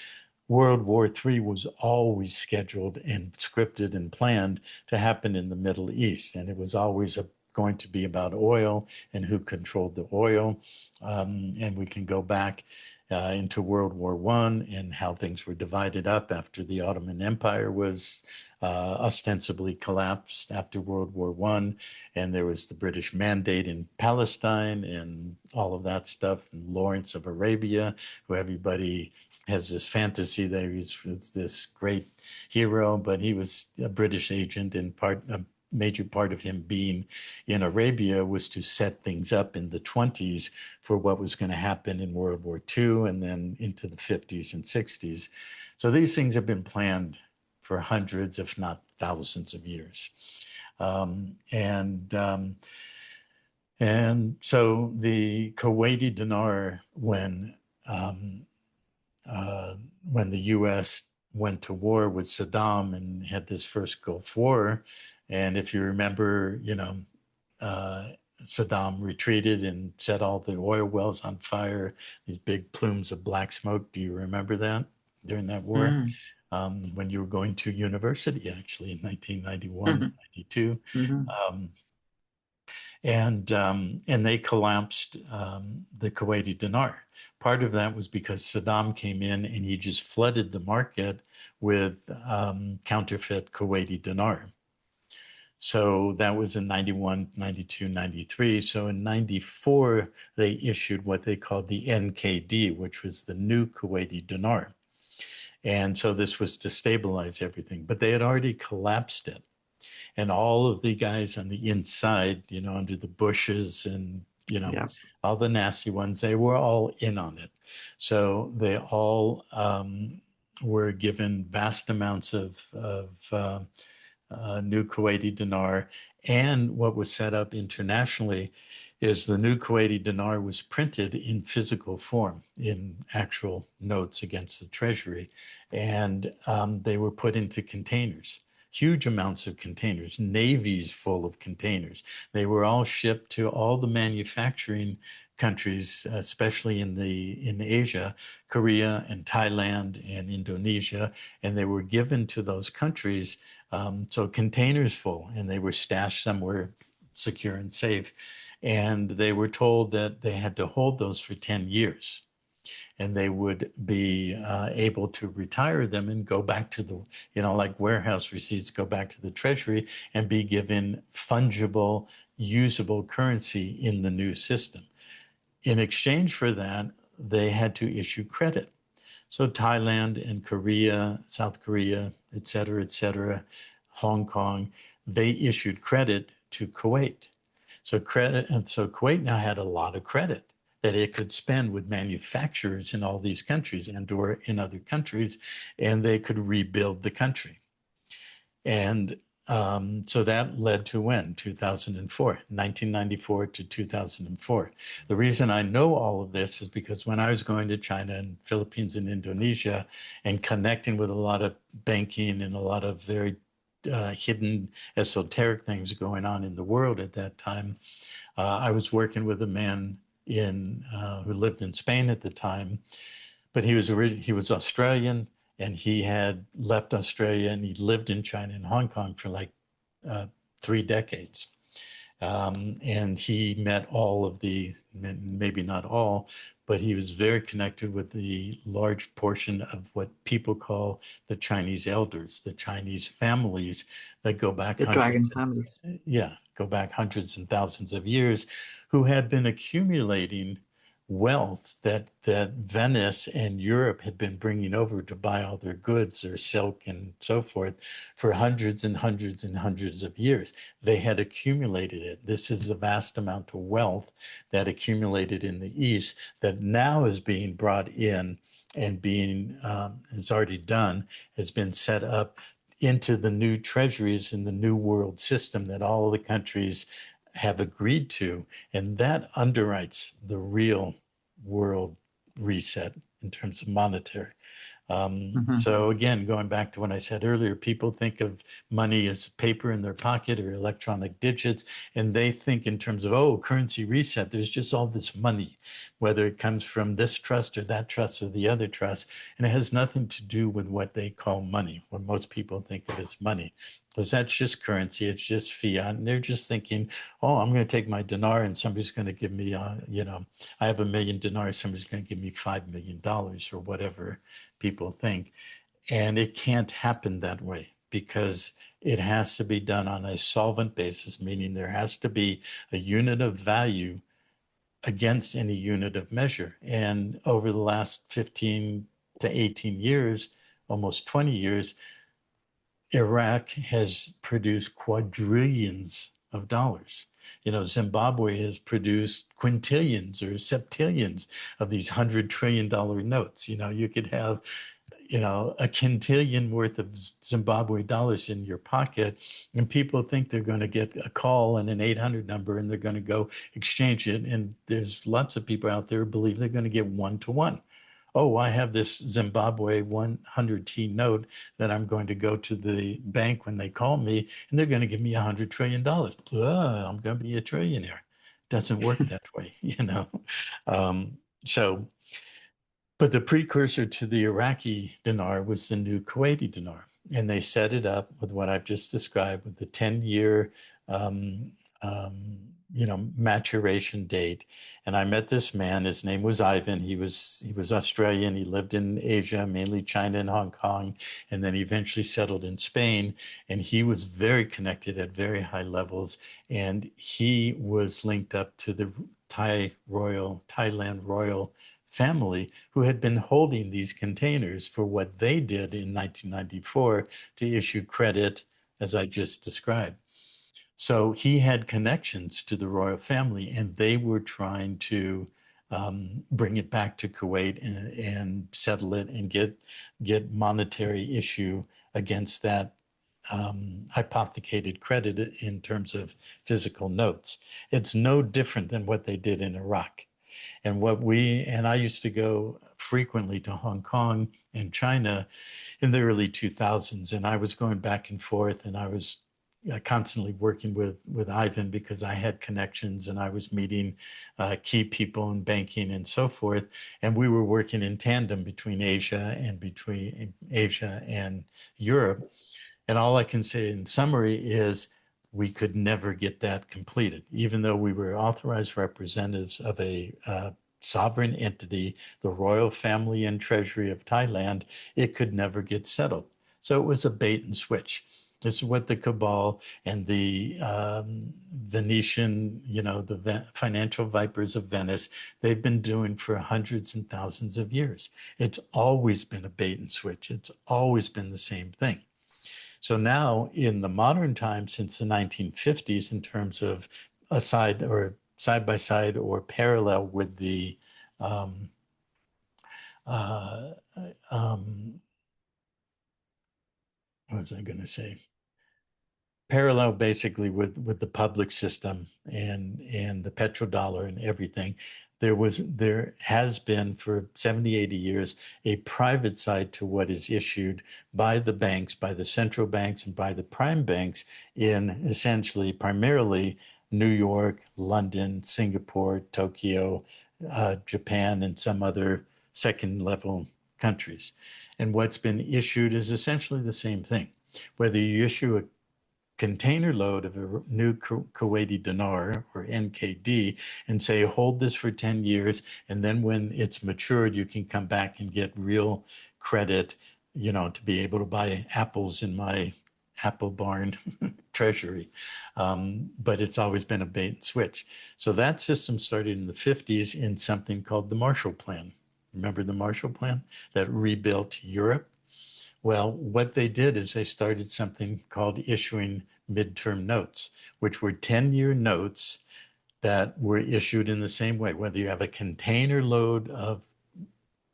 World War III was always scheduled and scripted and planned to happen in the Middle East. And it was always going to be about oil and who controlled the oil. And we can go back into World War I and how things were divided up after the Ottoman Empire was ostensibly collapsed after World War I. And there was the British Mandate in Palestine and all of that stuff. And Lawrence of Arabia, who everybody has this fantasy that he's this great hero, but he was a British agent, and a major part of him being in Arabia was to set things up in the 20s for what was going to happen in World War II and then into the 50s and 60s. So these things have been planned for hundreds, if not thousands of years. And so the Kuwaiti dinar, when the U.S. went to war with Saddam and had this first Gulf War, and if you remember, Saddam retreated and set all the oil wells on fire, these big plumes of black smoke. Do you remember that during that war? Mm. When you were going to university, actually, in 1991, Mm-hmm. 92. Mm-hmm. And they collapsed the Kuwaiti dinar. Part of that was because Saddam came in and he just flooded the market with counterfeit Kuwaiti dinar. So that was in 91, 92, 93. So in 94, they issued what they called the NKD, which was the new Kuwaiti dinar. And so this was to stabilize everything, but they had already collapsed it. And all of the guys on the inside, under the bushes and, Yeah. all the nasty ones, they were all in on it. So they all were given vast amounts of new Kuwaiti dinar. And what was set up internationally is the new Kuwaiti dinar was printed in physical form, in actual notes against the treasury. And they were put into containers, huge amounts of containers, navies full of containers. They were all shipped to all the manufacturing countries, especially in Asia, Korea and Thailand and Indonesia, and they were given to those countries. So containers full, and they were stashed somewhere secure and safe. And they were told that they had to hold those for 10 years. And they would be able to retire them and go back to the, like warehouse receipts, go back to the treasury and be given fungible, usable currency in the new system. In exchange for that, they had to issue credit. So Thailand and Korea, South Korea, et cetera, Hong Kong, they issued credit to Kuwait. So Kuwait now had a lot of credit. that it could spend with manufacturers in all these countries and or in other countries, and they could rebuild the country. And so that led to when? 2004, 1994 to 2004. The reason I know all of this is because when I was going to China and Philippines and Indonesia and connecting with a lot of banking and a lot of very hidden esoteric things going on in the world at that time, I was working with a man who lived in Spain at the time, but he was Australian, and he had left Australia and he lived in China and Hong Kong for like 3 decades. And he met all of maybe not all, but he was very connected with the large portion of what people call the Chinese elders, the Chinese families that go back The dragon families. go back hundreds and thousands of years, who had been accumulating wealth that Venice and Europe had been bringing over to buy all their goods, their silk and so forth, for hundreds and hundreds and hundreds of years. They had accumulated it. This is a vast amount of wealth that accumulated in the East that now is being brought in and being, is already done, has been set up into the new treasuries in the new world system that all the countries have agreed to, and that underwrites the real world reset in terms of monetary. So again, going back to what I said earlier, people think of money as paper in their pocket or electronic digits, and they think in terms of, oh, currency reset, there's just all this money, whether it comes from this trust or that trust or the other trust, and it has nothing to do with what they call money, what most people think of as money. Because that's just currency, it's just fiat, and they're just thinking, oh, I'm going to take my dinar and somebody's going to give me, I have $1 million, somebody's going to give me $5 million or whatever people think. And it can't happen that way because it has to be done on a solvent basis, meaning there has to be a unit of value against any unit of measure. And over the last 15 to 18 years, almost 20 years, Iraq has produced quadrillions of dollars. Zimbabwe has produced quintillions or septillions of these $100 trillion notes. You could have, a quintillion worth of Zimbabwe dollars in your pocket, and people think they're going to get a call and an 800 number and they're going to go exchange it. And there's lots of people out there who believe they're going to get 1-to-1. Oh, I have this Zimbabwe 100T note that I'm going to go to the bank when they call me, and they're going to give me $100 trillion. I'm going to be a trillionaire. Doesn't work that way, But the precursor to the Iraqi dinar was the new Kuwaiti dinar. And they set it up with what I've just described, with the 10-year maturation date. And I met this man. His name was Ivan. He was Australian. He lived in Asia, mainly China and Hong Kong, and then he eventually settled in Spain. And he was very connected at very high levels. And he was linked up to the Thailand royal family, who had been holding these containers for what they did in 1994 to issue credit, as I just described. So he had connections to the royal family, and they were trying to bring it back to Kuwait and settle it and get monetary issue against that hypothecated credit in terms of physical notes. It's no different than what they did in Iraq. And I used to go frequently to Hong Kong and China in the early 2000s, and I was going back and forth, and I was constantly working with Ivan because I had connections and I was meeting key people in banking and so forth. And we were working in tandem between Asia and Europe. And all I can say in summary is we could never get that completed, even though we were authorized representatives of a sovereign entity, the royal family and treasury of Thailand. It could never get settled. So it was a bait and switch. This is what the cabal and the Venetian, the financial vipers of Venice, they've been doing for hundreds and thousands of years. It's always been a bait and switch. It's always been the same thing. So now in the modern times, since the 1950s, in terms of aside or side by side or parallel with the uh, um, what was I going to say? Parallel basically with the public system and the petrodollar and everything. There has been for 70, 80 years a private side to what is issued by the banks, by the central banks and by the prime banks in essentially primarily New York, London, Singapore, Tokyo, Japan, and some other second level countries. And what's been issued is essentially the same thing. Whether you issue a container load of a new Kuwaiti dinar or NKD and say, hold this for 10 years. And then when it's matured, you can come back and get real credit, to be able to buy apples in my apple barn treasury. But it's always been a bait and switch. So that system started in the 50s in something called the Marshall Plan. Remember the Marshall Plan that rebuilt Europe? Well, what they did is they started something called issuing midterm notes, which were 10-year notes that were issued in the same way, whether you have a container load of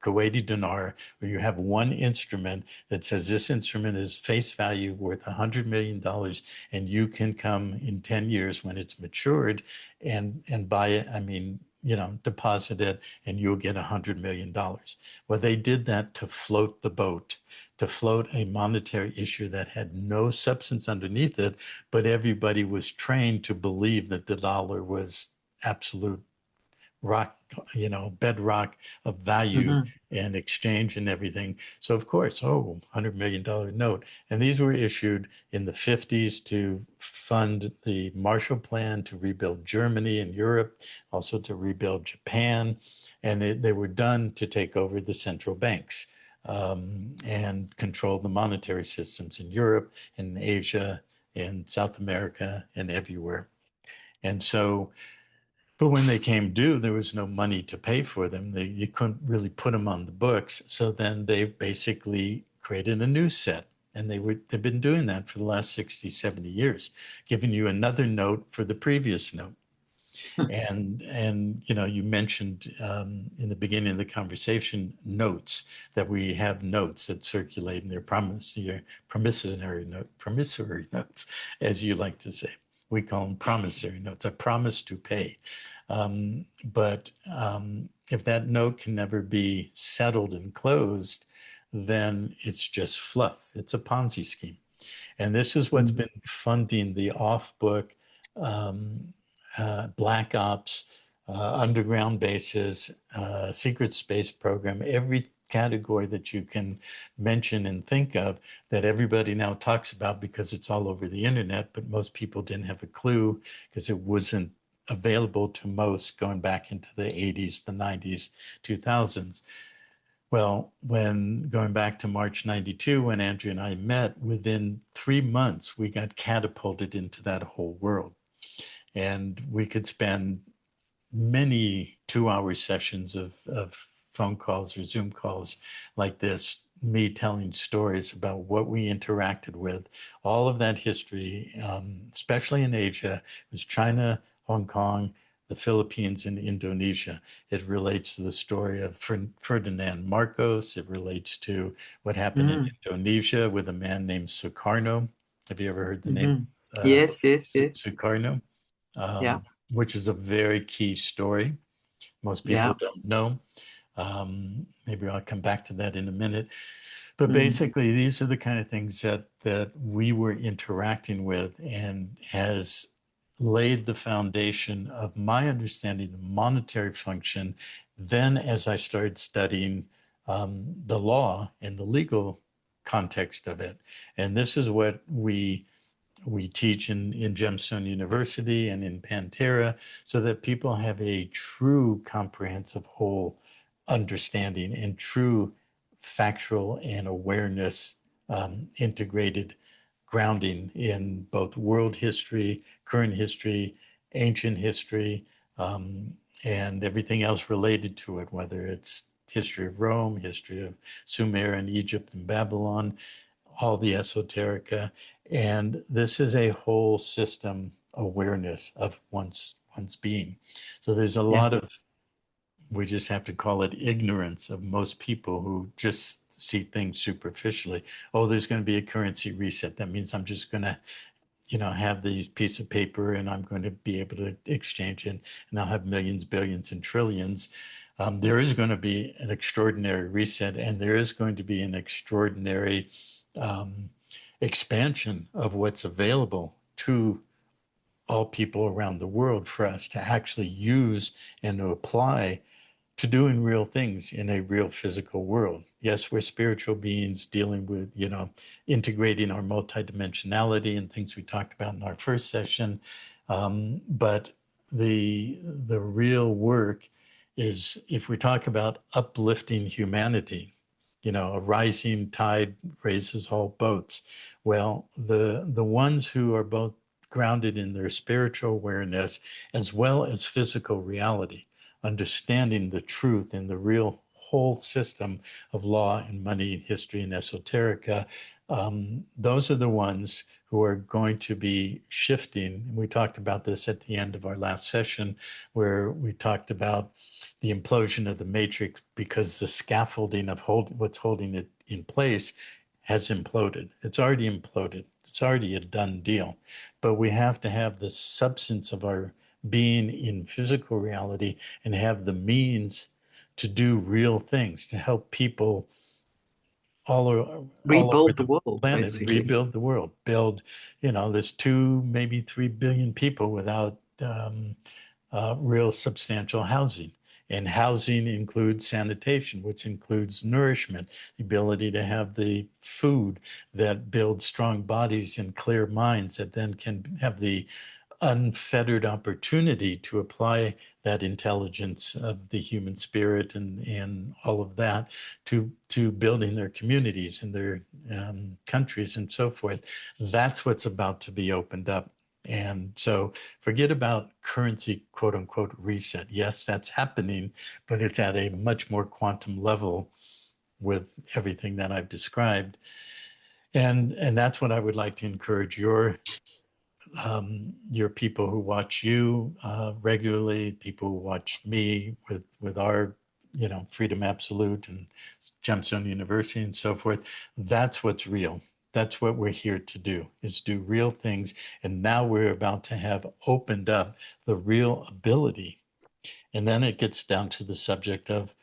Kuwaiti dinar, or you have one instrument that says this instrument is face value worth $100 million, and you can come in 10 years when it's matured and buy it. I mean, deposit it and you'll get $100 million. Well, they did that to float the boat, to float a monetary issue that had no substance underneath it, but everybody was trained to believe that the dollar was absolute rock, bedrock of value Mm-hmm. and exchange and everything. So of course, $100 million note. And these were issued in the 50s to fund the Marshall Plan, to rebuild Germany and Europe, also to rebuild Japan. And they were done to take over the central banks and control the monetary systems in Europe, in Asia, in South America, and everywhere. And so, but when they came due, there was no money to pay for them. You couldn't really put them on the books. So then they basically created a new set. And they've been doing that for the last 60, 70 years, giving you another note for the previous note. And you mentioned in the beginning of the conversation notes, that we have notes that circulate, and they're promissory notes, as you like to say. We call them promissory notes, a promise to pay. But if that note can never be settled and closed, then it's just fluff. It's a Ponzi scheme. And this is what's been funding the off-book black ops, underground bases, secret space program, every category that you can mention and think of that everybody now talks about because it's all over the internet, but most people didn't have a clue because it wasn't available to most going back into the 80s, the 90s, 2000s. Well, when going back to March 92, when Andrea and I met, within 3 months, we got catapulted into that whole world. And we could spend many 2-hour sessions of phone calls or Zoom calls like this, me telling stories about what we interacted with, all of that history, especially in Asia. It was China, Hong Kong, the Philippines, and Indonesia. It relates to the story of Ferdinand Marcos. It relates to what happened in Indonesia with a man named Sukarno. Have you ever heard the name Yes, yes, yes. Sukarno? Yeah, Which is a very key story. Most people yeah. don't know. Maybe I'll come back to that in a minute. But basically, these are the kind of things that we were interacting with, and has laid the foundation of my understanding the monetary function. Then, as I started studying the law and the legal context of it, and this is what we teach in Gemstone University and in PanTerra, so that people have a true comprehensive whole understanding and true factual and awareness integrated grounding in both world history, current history, ancient history, and everything else related to it, whether it's history of Rome, history of Sumer and Egypt and Babylon, all the esoterica. And this is a whole system awareness of one's one's being. So there's a Yeah. lot of, we just have to call it ignorance of most people who just see things superficially. Oh, there's going to be a currency reset. That means I'm just going to, have these piece of paper and I'm going to be able to exchange it and I'll have millions, billions, and trillions. There is going to be an extraordinary reset, and there is going to be an extraordinary expansion of what's available to all people around the world for us to actually use and to apply to doing real things in a real physical world. Yes, we're spiritual beings dealing with, integrating our multidimensionality and things we talked about in our first session. But the real work is, if we talk about uplifting humanity, a rising tide raises all boats. Well, the ones who are both grounded in their spiritual awareness as well as physical reality, understanding the truth in the real whole system of law and money, history, and esoterica, those are the ones who are going to be shifting. We talked about this at the end of our last session, where we talked about the implosion of the matrix because the scaffolding of what's holding it in place has imploded. It's already imploded. It's already a done deal. But we have to have the substance of our being in physical reality and have the means to do real things, to help people all over Rebuild the the world, planet basically. rebuild the world, build, there's 2, maybe 3 billion people without real substantial housing. And housing includes sanitation, which includes nourishment, the ability to have the food that builds strong bodies and clear minds that then can have the unfettered opportunity to apply that intelligence of the human spirit and all of that to building their communities and their countries and so forth. That's what's about to be opened up. And so forget about currency, quote unquote, reset. Yes, that's happening, but it's at a much more quantum level with everything that I've described. And that's what I would like to encourage your people who watch you regularly, people who watch me with our, Freedom Absolute and Gemstone University and so forth. That's what's real. That's what we're here to do, is do real things. And now we're about to have opened up the real ability. And then it gets down to the subject of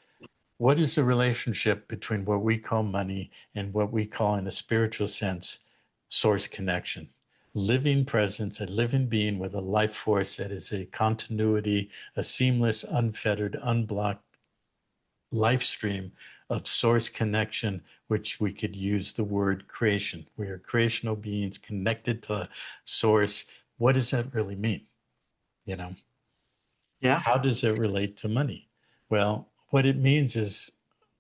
what is the relationship between what we call money and what we call, in a spiritual sense, source connection. Living presence, a living being with a life force that is a continuity, a seamless, unfettered, unblocked life stream of source connection, which we could use the word creation. We are creational beings connected to source. What does that really mean? You know, Yeah. how does it relate to money? Well, what it means is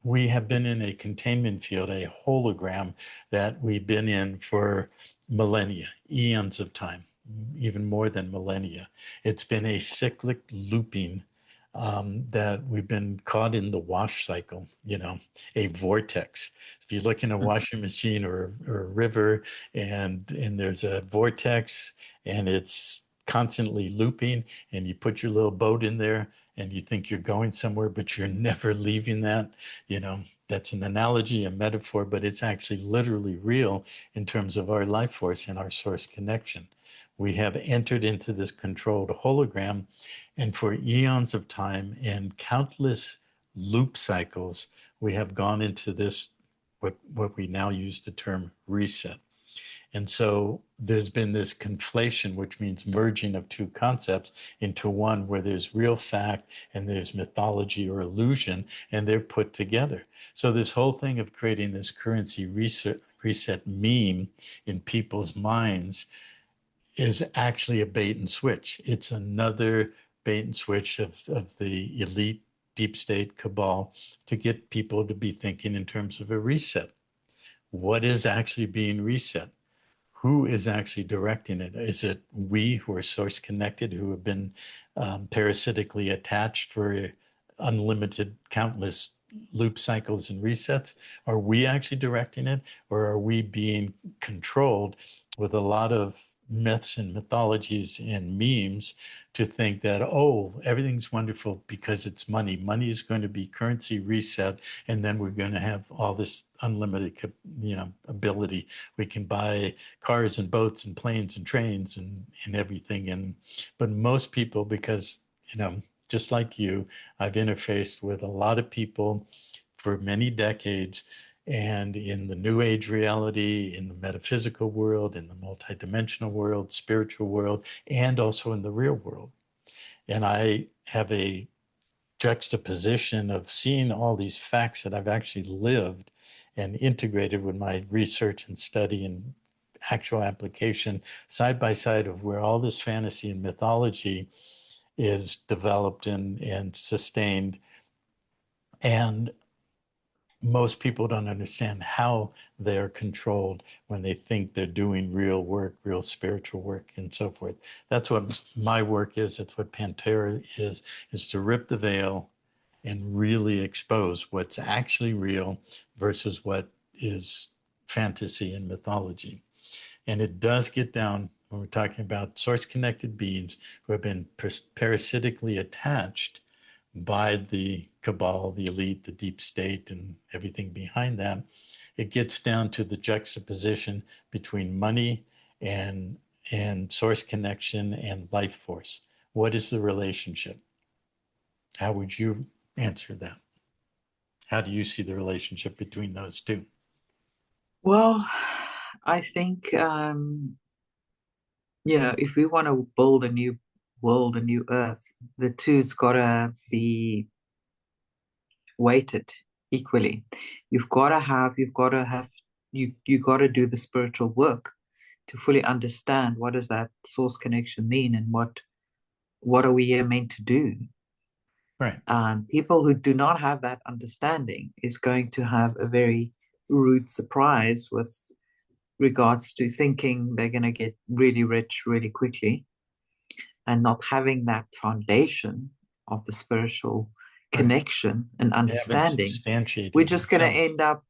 we have been in a containment field, a hologram that we've been in for millennia, eons of time, even more than millennia. It's been a cyclic looping that we've been caught in the wash cycle, a vortex. If you look in a washing machine or a river and there's a vortex and it's constantly looping, and you put your little boat in there and you think you're going somewhere, but you're never leaving that, that's an analogy, a metaphor, but it's actually literally real in terms of our life force and our source connection. We have entered into this controlled hologram, and for eons of time and countless loop cycles, we have gone into this, what we now use the term reset. And so there's been this conflation, which means merging of two concepts into one where there's real fact and there's mythology or illusion, and they're put together. So this whole thing of creating this currency reset meme in people's minds is actually a bait and switch. It's another bait and switch of the elite deep state cabal to get people to be thinking in terms of a reset. What is actually being reset? Who is actually directing it? Is it we who are source connected, who have been parasitically attached for unlimited, countless loop cycles and resets? Are we actually directing it, or are we being controlled with a lot of myths and mythologies and memes to think that, oh, everything's wonderful because it's money. Money is going to be currency reset, and then we're going to have all this unlimited, ability. We can buy cars and boats and planes and trains and everything. But most people, because, just like you, I've interfaced with a lot of people for many decades, and in the new age reality, in the metaphysical world, in the multidimensional world, spiritual world, and also in the real world. And I have a juxtaposition of seeing all these facts that I've actually lived and integrated with my research and study and actual application side by side of where all this fantasy and mythology is developed and sustained. And most people don't understand how they're controlled when they think they're doing real work, real spiritual work, and so forth. That's what my work is. That's what PanTerra is to rip the veil and really expose what's actually real versus what is fantasy and mythology. And it does get down when we're talking about source-connected beings who have been parasitically attached by the cabal, the elite, the deep state, and everything behind that. It gets down to the juxtaposition between money and source connection and life force. What is the relationship? How would you answer that? How do you see the relationship between those two? Well, I think, if we want to build a new world, a new earth, the two's got to be weighted equally. You got to do the spiritual work to fully understand what does that source connection mean and what are we here meant to do. Right. People who do not have that understanding is going to have a very rude surprise with regards to thinking they're going to get really rich really quickly and not having that foundation of the spiritual Right. connection and They haven't understanding. substantiated We're just going to themselves. end up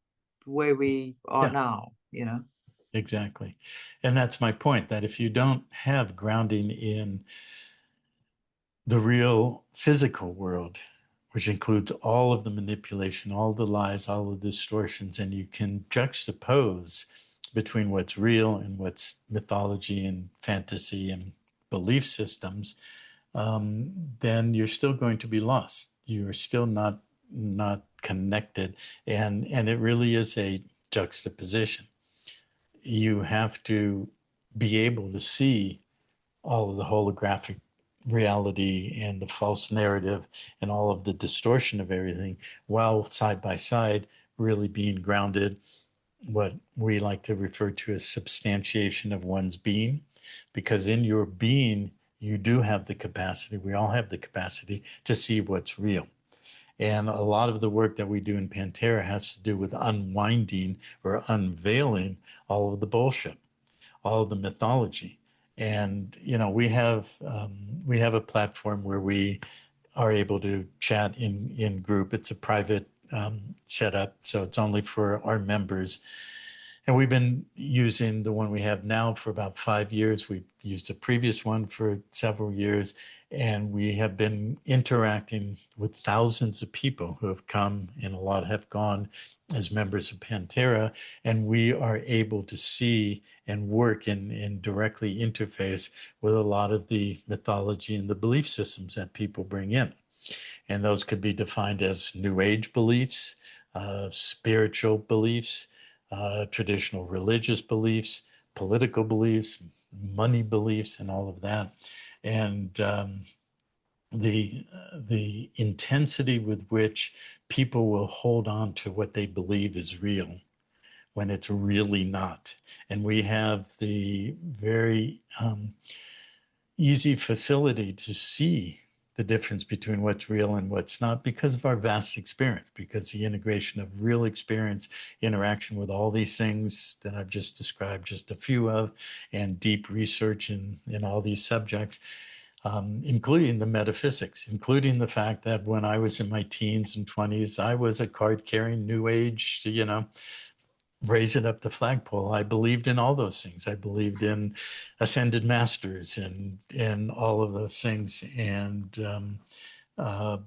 where we are Yeah, now. exactly. And that's my point, that if you don't have grounding in the real physical world, which includes all of the manipulation, all the lies, all of the distortions, and you can juxtapose between what's real and what's mythology and fantasy and belief systems, then you're still going to be lost. You're still not connected, and it really is a juxtaposition. You have to be able to see all of the holographic reality and the false narrative and all of the distortion of everything while side by side really being grounded, what we like to refer to as substantiation of one's being, because in your being you do have the capacity, we all have the capacity to see what's real. And a lot of the work that we do in PanTerra has to do with unwinding or unveiling all of the bullshit, all of the mythology. And we have a platform where we are able to chat in group. It's a private setup, so it's only for our members. And we've been using the one we have now for about 5 years. We've used a previous one for several years, and we have been interacting with thousands of people who have come, and a lot have gone as members of PanTerra, and we are able to see and work and directly interface with a lot of the mythology and the belief systems that people bring in. And those could be defined as New Age beliefs, spiritual beliefs, traditional religious beliefs, political beliefs, money beliefs, and all of that. And the intensity with which people will hold on to what they believe is real when it's really not. And we have the very easy facility to see the difference between what's real and what's not because of our vast experience, because the integration of real experience, interaction with all these things that I've just described, just a few of, and deep research in all these subjects, including the metaphysics, including the fact that when I was in my teens and 20s, I was a card-carrying New Age, raise it up the flagpole. I believed in all those things. I believed in ascended masters and all of those things. Uh,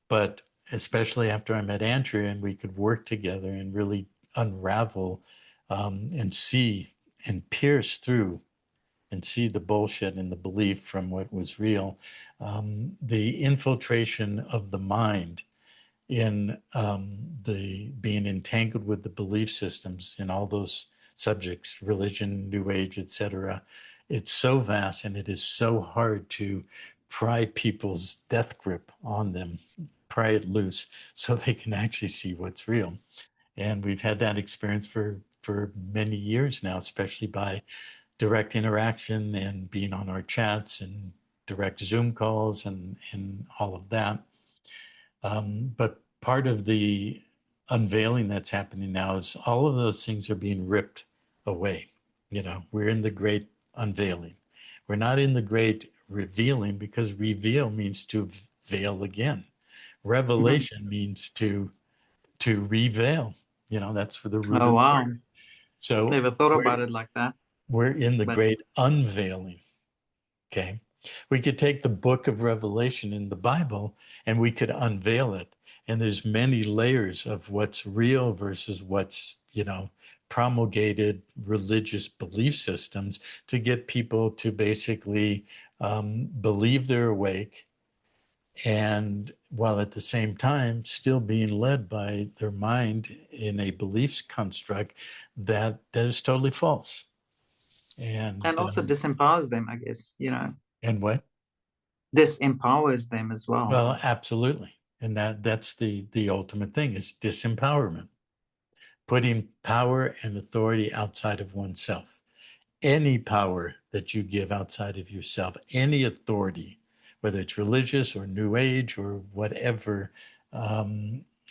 but especially after I met Andrea and we could work together and really unravel and see and pierce through and see the bullshit and the belief from what was real, the infiltration of the mind in the being entangled with the belief systems in all those subjects, religion, New Age, etc. It's so vast and it is so hard to pry people's death grip on them, pry it loose so they can actually see what's real. And we've had that experience for many years now, especially by direct interaction and being on our chats and direct Zoom calls and all of that. But part of the unveiling that's happening now is all of those things are being ripped away. You know, we're in the great unveiling. We're not in the great revealing because reveal means to veil again. Revelation means to reveal. You know, that's for the root Oh, of the wow. word. So Never thought about we're it like that. we're in the But great unveiling. Okay. We could take the book of Revelation in the Bible and we could unveil it. And there's many layers of what's real versus what's, you know, promulgated religious belief systems to get people to basically believe they're awake and while at the same time still being led by their mind in a beliefs construct that is totally false. and also disempowers them, I guess, And what? disempowers them as well. Well, absolutely. And that's the ultimate thing is disempowerment, putting power and authority outside of oneself. Any power that you give outside of yourself, any authority, whether it's religious or new age or whatever,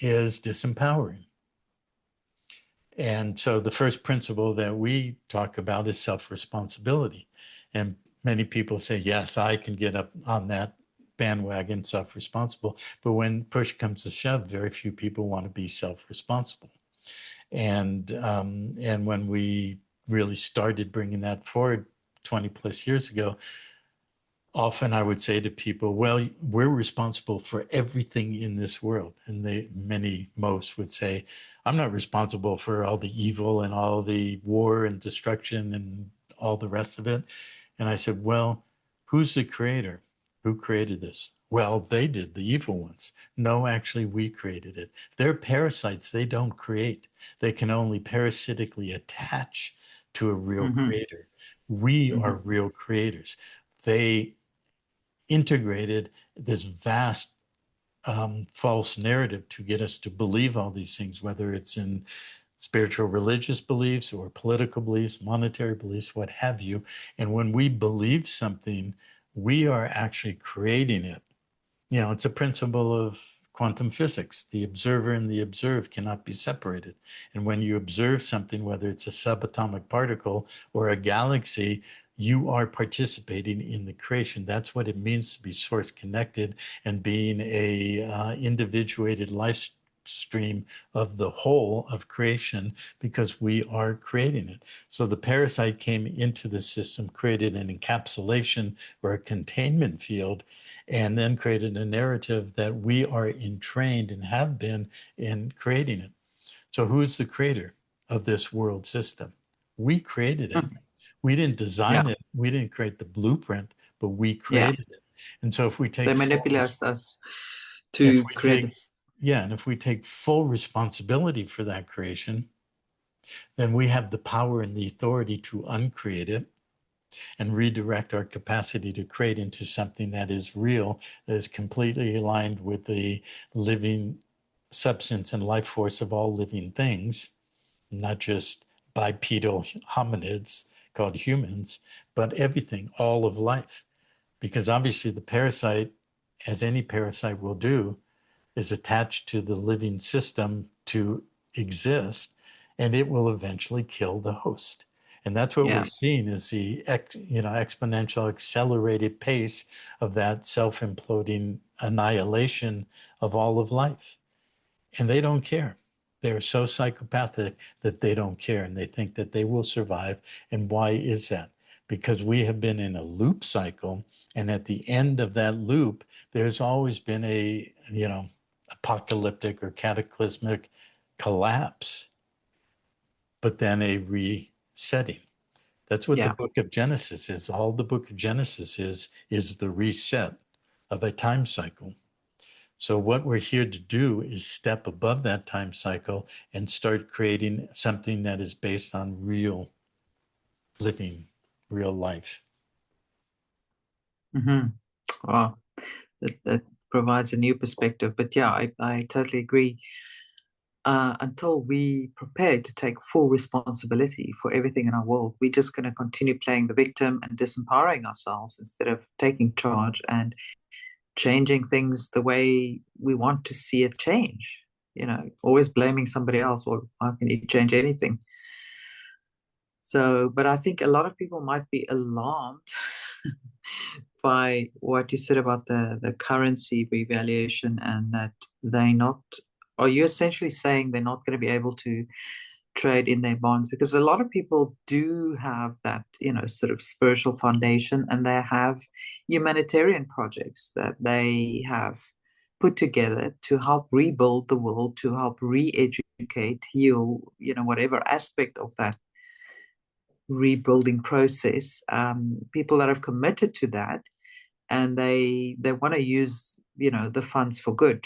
is disempowering. And so the first principle that we talk about is self-responsibility. And many people say, yes, I can get up on that bandwagon, self-responsible. But when push comes to shove, very few people want to be self-responsible. And when we really started bringing that forward 20 plus years ago, often I would say to people, well, we're responsible for everything in this world. And most would say, I'm not responsible for all the evil and all the war and destruction and all the rest of it. And I said, well, who's the creator? Who created this? Well, they did, the evil ones. No, actually, we created it. They're parasites. They don't create. They can only parasitically attach to a real Mm-hmm. creator. We Mm-hmm. are real creators. They integrated this vast false narrative to get us to believe all these things, whether it's in spiritual religious beliefs or political beliefs, monetary beliefs, what have you. And when we believe something, we are actually creating it. You know, it's a principle of quantum physics. The observer and the observed cannot be separated. And when you observe something, whether it's a subatomic particle or a galaxy, you are participating in the creation. That's what it means to be source connected and being a individuated life stream of the whole of creation because we are creating it. So the parasite came into the system, created an encapsulation or a containment field, and then created a narrative that we are entrained and have been in creating it. So who's the creator of this world system? We created it. We didn't design Yeah, it. We didn't create the blueprint, but we yeah. created it. And so if we They take manipulate us if to we create take it. yeah, and if we take full responsibility for that creation, then we have the power and the authority to uncreate it and redirect our capacity to create into something that is real, that is completely aligned with the living substance and life force of all living things, not just bipedal hominids called humans, but everything, all of life. Because obviously the parasite, as any parasite will do, is attached to the living system to exist, and it will eventually kill the host. And that's what we're Yeah, seeing is the exponential accelerated pace of that self-imploding annihilation of all of life. And they don't care. They're so psychopathic that they don't care and they think that they will survive. And why is that? Because we have been in a loop cycle, and at the end of that loop, there's always been a, apocalyptic or cataclysmic collapse, but then a resetting. That's what the Yeah. book of Genesis is. All the book of Genesis is the reset of a time cycle. So what we're here to do is step above that time cycle and start creating something that is based on real living, real life. Mm-hmm. Wow. That provides a new perspective. But yeah, I totally agree. Until we prepare to take full responsibility for everything in our world, we're just going to continue playing the victim and disempowering ourselves instead of taking charge and changing things the way we want to see it change. Always blaming somebody else. Well, how can you change anything? So, but I think a lot of people might be alarmed by what you said about the currency revaluation and that they not, are you essentially saying they're not going to be able to trade in their bonds? Because a lot of people do have that, sort of spiritual foundation, and they have humanitarian projects that they have put together to help rebuild the world, to help re-educate, heal, whatever aspect of that rebuilding process. People that have committed to that, and they want to use the funds for good.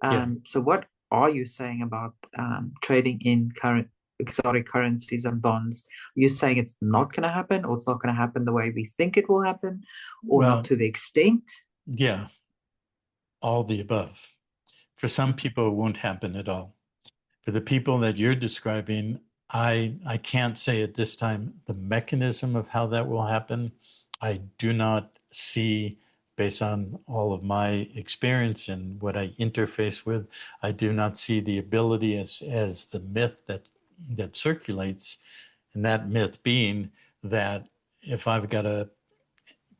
Yeah. So what are you saying about trading in current exotic currencies and bonds? Are you saying it's not going to happen, or it's not going to happen the way we think it will happen, or not Well, to the extent? yeah, all the above. For some people, it won't happen at all. For the people that you're describing, I can't say at this time the mechanism of how that will happen. I do not see, based on all of my experience and what I interface with, I do not see the ability as the myth that circulates, and that myth being that if I've got a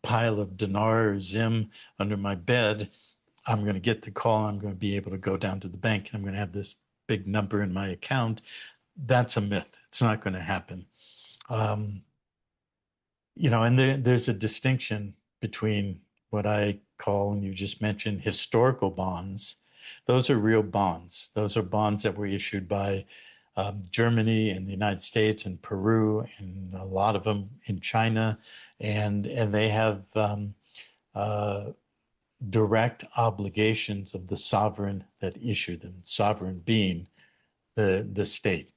pile of dinar or zim under my bed, I'm going to get the call. I'm going to be able to go down to the bank and I'm going to have this big number in my account. That's a myth. It's not going to happen. Um, and there's a distinction between what I call, and you just mentioned, historical bonds. Those are real bonds. Those are bonds that were issued by Germany and the United States and Peru, and a lot of them in China, and they have uh, direct obligations of the sovereign that issued them, sovereign being the state,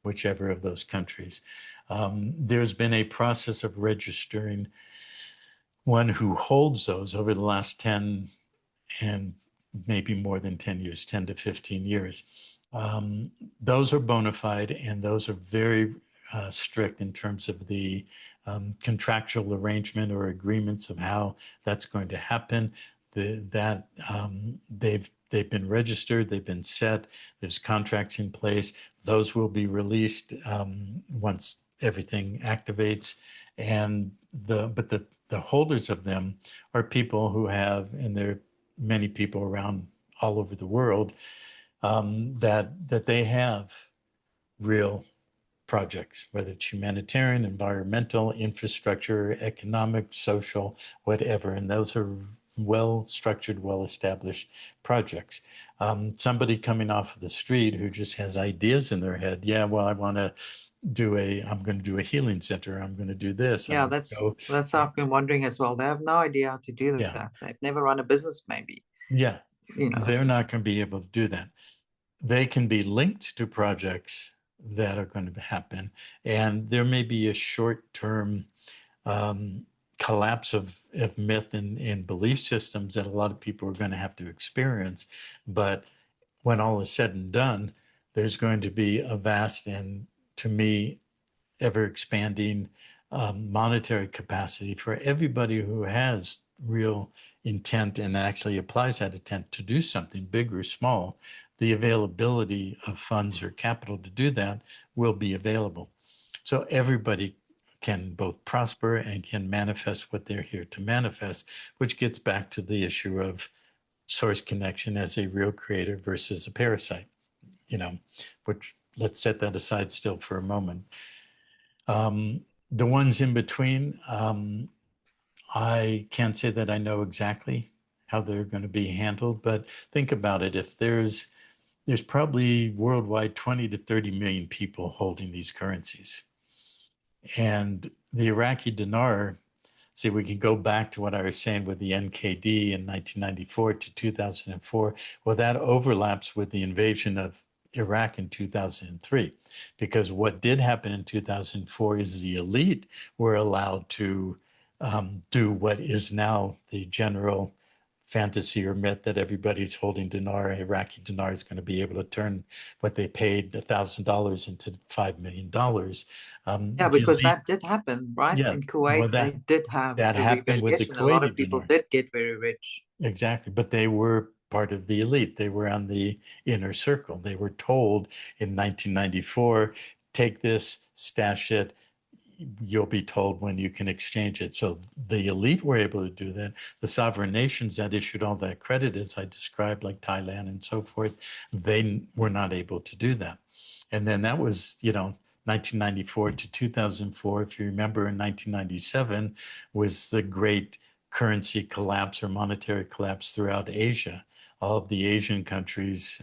whichever of those countries. There's been a process of registering one who holds those over the last 10 and maybe more than 10 years, 10 to 15 years. Those are bona fide, and those are very strict in terms of the contractual arrangement or agreements of how that's going to happen. They've been registered, they've been set, there's contracts in place. Those will be released once everything activates. And the holders of them are people who have, and there are many people around all over the world, that they have real projects, whether it's humanitarian, environmental, infrastructure, economic, social, whatever. And those are well-structured, well-established projects. Somebody coming off of the street who just has ideas in their head, yeah, well, I'm going to do a healing center. I'm going to do this. Yeah, I'm that's going to that's go. how I've been wondering as well. They have no idea how to do Yeah. that. They've never run a business, maybe. Yeah. You know. They're not going to be able to do that. They can be linked to projects that are going to happen, and there may be a short-term um, collapse of myth and belief systems that a lot of people are going to have to experience. But when all is said and done, there's going to be a vast and, to me, ever expanding monetary capacity for everybody who has real intent and actually applies that intent to do something big or small. The availability of funds or capital to do that will be available. So everybody can both prosper and can manifest what they're here to manifest, which gets back to the issue of source connection as a real creator versus a parasite. which let's set that aside still for a moment. The ones in between, I can't say that I know exactly how they're going to be handled, but think about it. If there's probably worldwide 20 to 30 million people holding these currencies. And the Iraqi dinar, see, we can go back to what I was saying with the NKD in 1994 to 2004. Well, that overlaps with the invasion of Iraq in 2003, because what did happen in 2004 is the elite were allowed to do what is now the general fantasy or myth that everybody's holding dinar, Iraqi dinar is going to be able to turn what they paid $1,000 into $5 million. Yeah, because that did happen, right? Yeah, In Kuwait, well, they did have that a happened with the revaluation. A lot Kuwaiti of people dinar. did get very rich. Exactly. But they were part of the elite. They were on the inner circle. They were told in 1994, take this, stash it. You'll be told when you can exchange it. So the elite were able to do that. The sovereign nations that issued all that credit, as I described, like Thailand and so forth, they were not able to do that. And then that was, 1994 to 2004. If you remember, in 1997 was the great currency collapse or monetary collapse throughout Asia. All of the Asian countries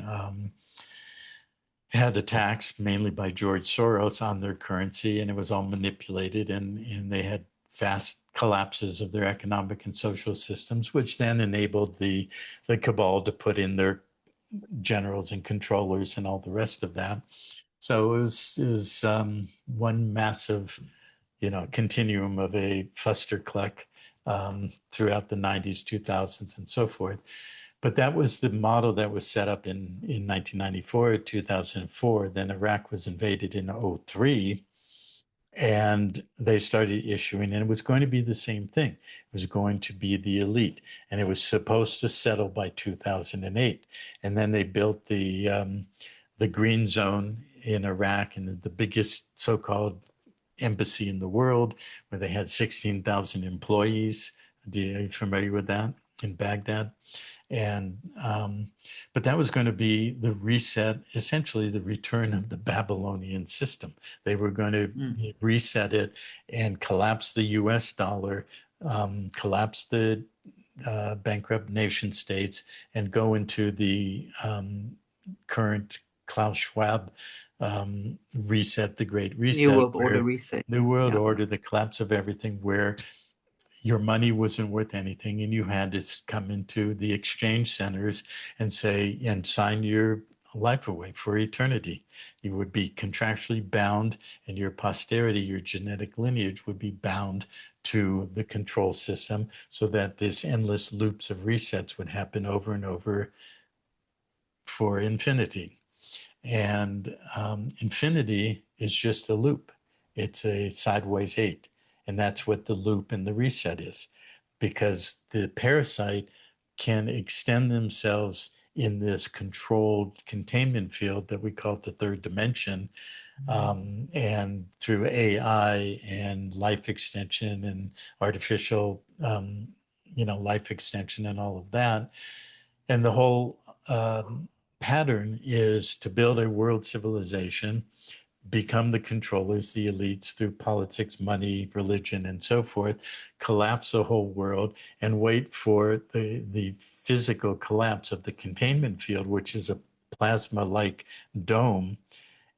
had attacks, mainly by George Soros, on their currency, and it was all manipulated, and they had fast collapses of their economic and social systems, which then enabled the cabal to put in their generals and controllers and all the rest of that. So it was one massive, continuum of a fustercluck throughout the 90s, 2000s, and so forth. But that was the model that was set up in 1994, 2004. Then Iraq was invaded in 2003, and they started issuing, and it was going to be the same thing. It was going to be the elite, and it was supposed to settle by 2008. And then they built the green zone in Iraq, and the biggest so-called embassy in the world, where they had 16,000 employees. Are you familiar with that, in Baghdad? And but that was going to be the reset, essentially the return of the Babylonian system. They were going to reset it and collapse the US dollar, collapse the bankrupt nation states, and go into the current Klaus Schwab reset, the Great New Reset, World Order reset. New World Yeah. Order, the collapse of everything, where your money wasn't worth anything, and you had to come into the exchange centers and say, and sign your life away for eternity. You would be contractually bound, and your posterity, your genetic lineage, would be bound to the control system, so that this endless loops of resets would happen over and over for infinity. And infinity is just a loop. It's a sideways 8. And that's what the loop and the reset is, because the parasite can extend themselves in this controlled containment field that we call the third dimension. And through AI and life extension and artificial, life extension and all of that. And the whole pattern is to build a world civilization, become the controllers, the elites, through politics, money, religion, and so forth, collapse the whole world, and wait for the physical collapse of the containment field, which is a plasma-like dome,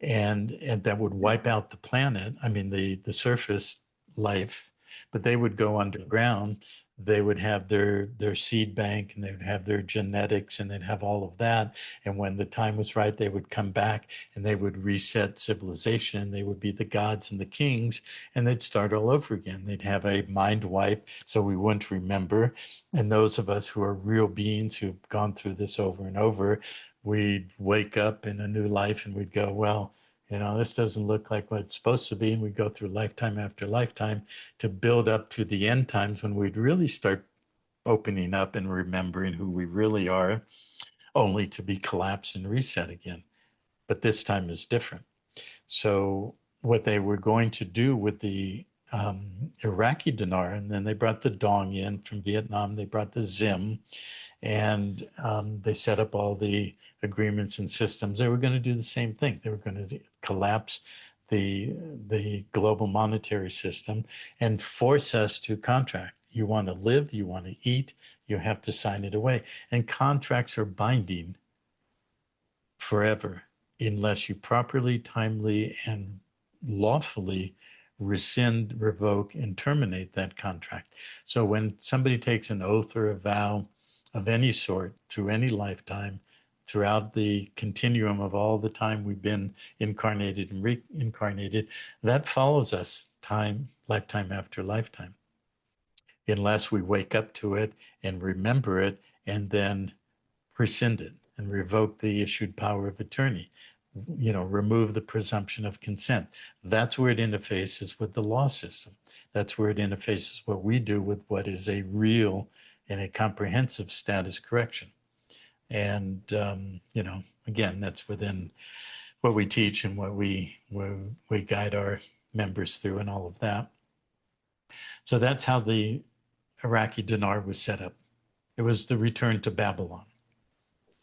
and that would wipe out the planet. I mean, the surface life, but they would go underground. They would have their seed bank, and they would have their genetics, and they'd have all of that. And when the time was right, they would come back and they would reset civilization. They would be the gods and the kings, and they'd start all over again. They'd have a mind wipe, so we wouldn't remember. And those of us who are real beings who've gone through this over and over, we'd wake up in a new life and we'd go, well, this doesn't look like what it's supposed to be. And we go through lifetime after lifetime to build up to the end times, when we'd really start opening up and remembering who we really are, only to be collapsed and reset again. But this time is different. So what they were going to do with the Iraqi dinar, and then they brought the dong in from Vietnam, they brought the zim, and they set up all the agreements and systems. They were going to do the same thing. They were going to collapse the global monetary system and force us to contract. You want to live, you want to eat, you have to sign it away. And contracts are binding forever unless you properly, timely, and lawfully rescind, revoke, and terminate that contract. So when somebody takes an oath or a vow of any sort through any lifetime, throughout the continuum of all the time we've been incarnated and reincarnated, that follows us time, lifetime after lifetime, unless we wake up to it and remember it and then rescind it and revoke the issued power of attorney, remove the presumption of consent. That's where it interfaces with the law system. That's where it interfaces what we do with what is a real and a comprehensive status correction. And, again, that's within what we teach and what we guide our members through and all of that. So that's how the Iraqi dinar was set up. It was the return to Babylon.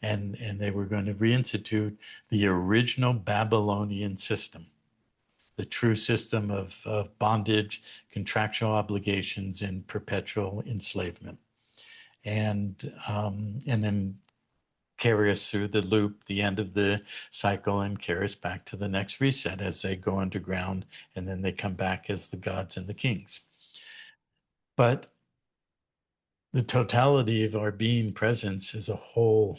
And they were going to reinstitute the original Babylonian system, the true system of bondage, contractual obligations, and perpetual enslavement. And then carry us through the loop, the end of the cycle, and carry us back to the next reset as they go underground, and then they come back as the gods and the kings. But the totality of our being presence is a whole,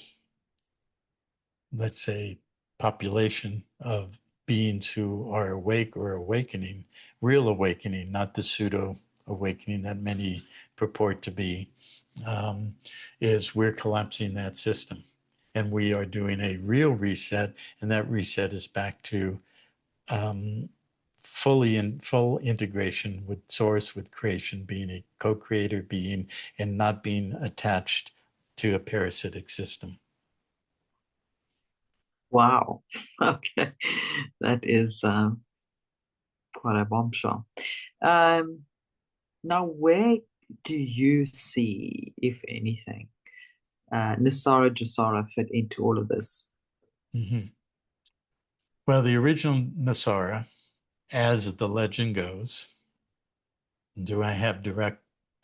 let's say, population of beings who are awake or awakening, real awakening, not the pseudo awakening that many purport to be, is we're collapsing that system. And we are doing a real reset, and that reset is back to full integration with source, with creation, being a co-creator being, and not being attached to a parasitic system. Wow. Okay. That is quite a bombshell. Now, where do you see, if anything, Nisara Jasara fit into all of this? Mm-hmm. Well, the original Nasara, as the legend goes, do I have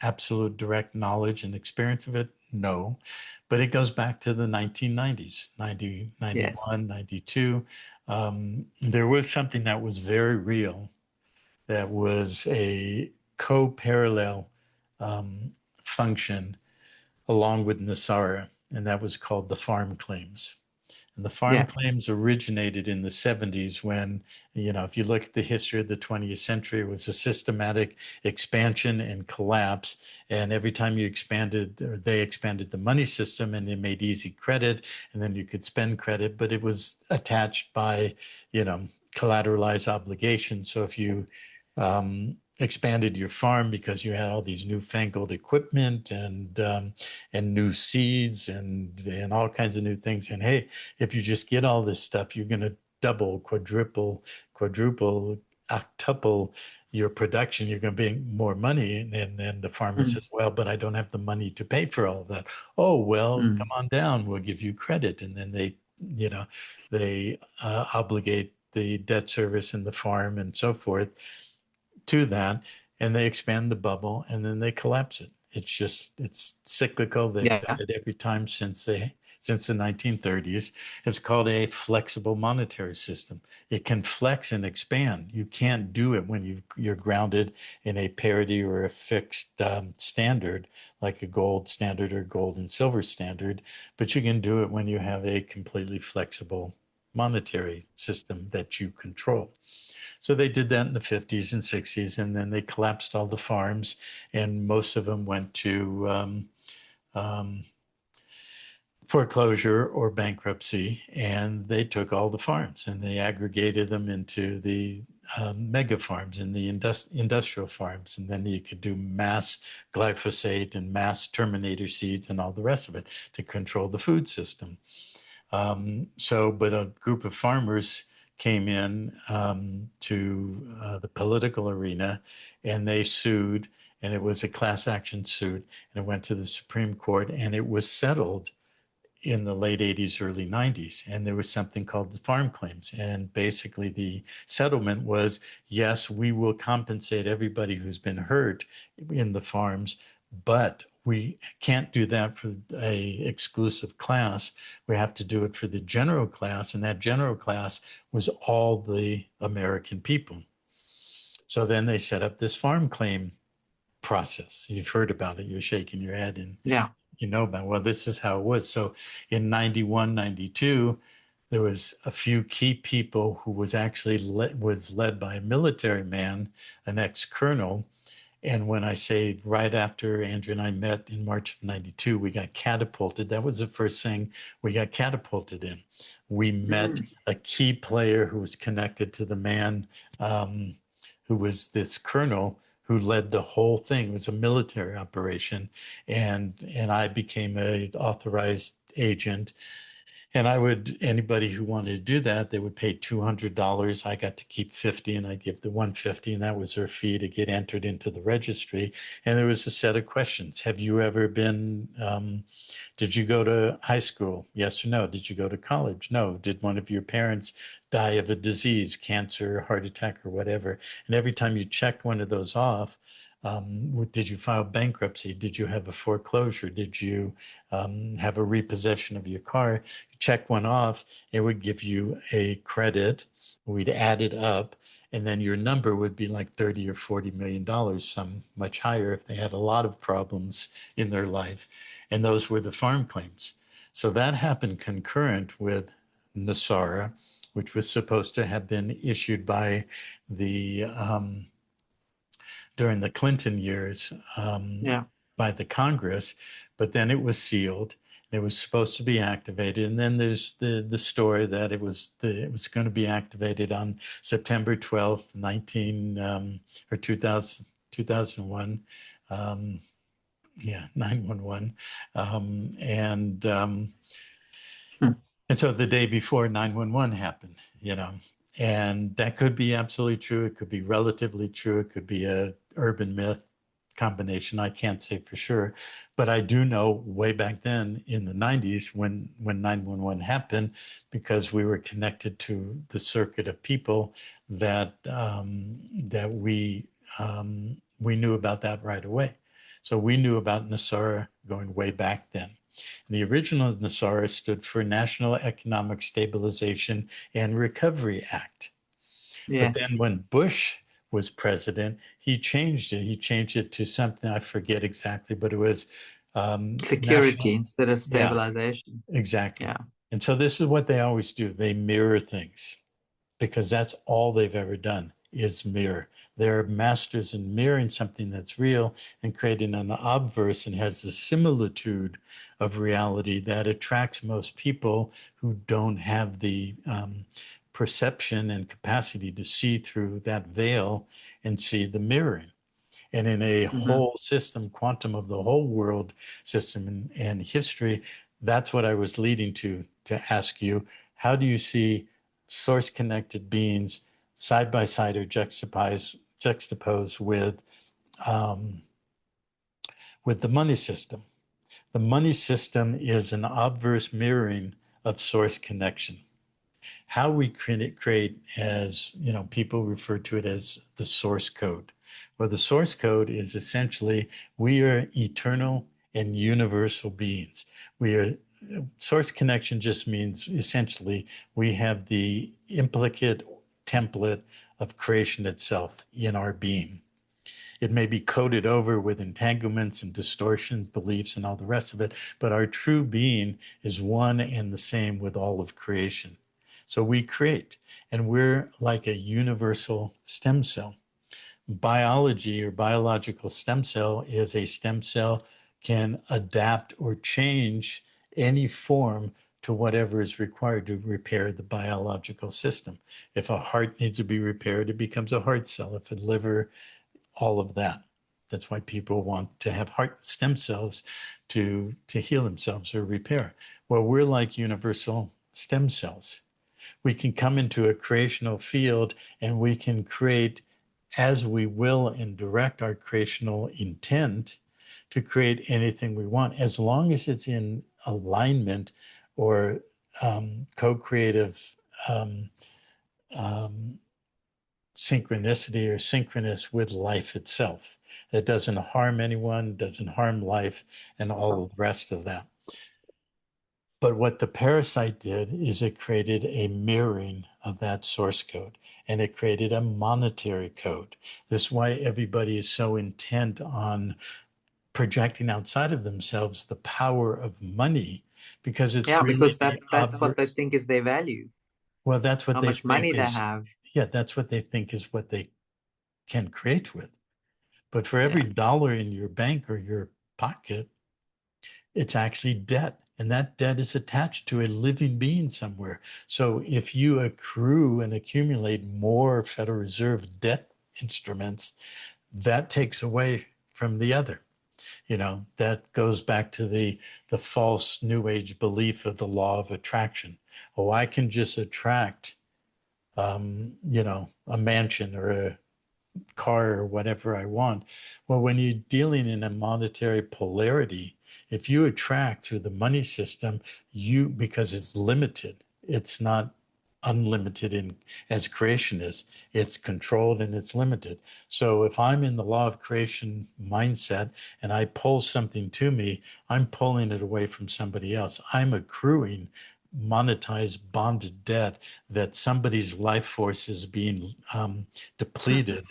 absolute direct knowledge and experience of it? No, but it goes back to the 1990s, 90, 91, yes. 92. There was something that was very real, that was a co-parallel function along with Nasara, and that was called the farm claims. And the farm claims originated in the 70s when, if you look at the history of the 20th century, it was a systematic expansion and collapse. And every time you expanded, or they expanded the money system, and they made easy credit, and then you could spend credit, but it was attached by, collateralized obligations. So if you expanded your farm because you had all these newfangled equipment and new seeds and all kinds of new things. And hey, if you just get all this stuff, you're going to double, quadruple, octuple your production. You're going to bring more money. And the farmer says, well, but I don't have the money to pay for all of that. Oh, well, come on down. We'll give you credit. And then they obligate the debt service and the farm and so forth to that, and they expand the bubble, and then they collapse it. It's cyclical. They've done it every time since the 1930s. It's called a flexible monetary system. It can flex and expand. You can't do it when you're grounded in a parity or a fixed standard, like a gold standard or gold and silver standard, but you can do it when you have a completely flexible monetary system that you control. So they did that in the 50s and 60s, and then they collapsed all the farms, and most of them went to foreclosure or bankruptcy, and they took all the farms and they aggregated them into the mega farms and the industrial farms. And then you could do mass glyphosate and mass terminator seeds and all the rest of it to control the food system. But a group of farmers came in to the political arena, and they sued, and it was a class action suit, and it went to the Supreme Court, and it was settled in the late 80s, early 90s. And there was something called the farm claims. And basically the settlement was, yes, we will compensate everybody who's been hurt in the farms, but we can't do that for a exclusive class. We have to do it for the general class. And that general class was all the American people. So then they set up this farm claim process. You've heard about it. You're shaking your head and Yeah. you know about, well, this is how it was. So in 91, 92, there was a few key people who was actually was led by a military man, an ex-colonel. And when I say right after Andrea and I met in March of 92, we got catapulted. That was the first thing we got catapulted in. We met a key player who was connected to the man who was this colonel who led the whole thing. It was a military operation. And I became an authorized agent. And anybody who wanted to do that, they would pay $200. I got to keep 50 and I give the 150, and that was their fee to get entered into the registry. And there was a set of questions. Have you ever been, did you go to high school? Yes or no? Did you go to college? No. Did one of your parents die of a disease, cancer, heart attack, or whatever? And every time you checked one of those off, did you file bankruptcy? Did you have a foreclosure? Did you have a repossession of your car? Check one off, it would give you a credit. We'd add it up, and then your number would be like 30 or $40 million, some much higher if they had a lot of problems in their life. And those were the farm claims. So that happened concurrent with NESARA, which was supposed to have been issued by the during the Clinton years by the Congress, but then it was sealed. It was supposed to be activated, and then there's the story that it was going to be activated on September 12th, 2001. 911, and so the day before 911 happened, and that could be absolutely true. It could be relatively true. It could be a urban myth combination. I can't say for sure, but I do know way back then in the 90s when 911 happened, because we were connected to the circuit of people that we knew about that right away. So we knew about NESARA going way back then. The original NESARA stood for National Economic Stabilization and Recovery Act. Yes. But then when Bush was president, he changed it. He changed it to something, I forget exactly, but it was security instead of stabilization. Yeah, exactly. Yeah. And so this is what they always do. They mirror things, because that's all they've ever done is mirror. They're masters in mirroring something that's real and creating an obverse and has the similitude of reality that attracts most people who don't have the perception and capacity to see through that veil and see the mirroring. And in a whole system, quantum of the whole world system and history, that's what I was leading to ask you. How do you see source-connected beings side by side or juxtaposed with the money system? The money system is an obverse mirroring of source connection. How we create, as people refer to it as the source code. Well, the source code is essentially we are eternal and universal beings. Source connection just means essentially we have the implicate template of creation itself in our being. It may be coded over with entanglements and distortions, beliefs, and all the rest of it, but our true being is one and the same with all of creation. So we create, and we're like a universal stem cell. Biology or biological stem cell is a stem cell can adapt or change any form to whatever is required to repair the biological system. If a heart needs to be repaired, it becomes a heart cell. If a liver, all of that. That's why people want to have heart stem cells to heal themselves or repair. Well, we're like universal stem cells. We can come into a creational field and we can create as we will and direct our creational intent to create anything we want, as long as it's in alignment or co-creative synchronicity or synchronous with life itself. It doesn't harm anyone, doesn't harm life, and all of the rest of that. But what the parasite did is it created a mirroring of that source code, and it created a monetary code. This is why everybody is so intent on projecting outside of themselves the power of money, because it's Yeah, really because the that's what they obverse. think is their value, Well, that's what how they much money think they is, have. yeah, that's what they think is what they can create with. But for every Yeah. dollar in your bank or your pocket, it's actually debt. And that debt is attached to a living being somewhere. So if you accrue and accumulate more Federal Reserve debt instruments, that takes away from the other. You know, that goes back to the false New Age belief of the law of attraction. Oh, I can just attract, a mansion or a car or whatever I want. Well, when you're dealing in a monetary polarity, if you attract through the money system, because it's limited, it's not unlimited in as creation is, it's controlled and it's limited. So if I'm in the law of creation mindset and I pull something to me, I'm pulling it away from somebody else. I'm accruing monetized bonded debt that somebody's life force is being depleted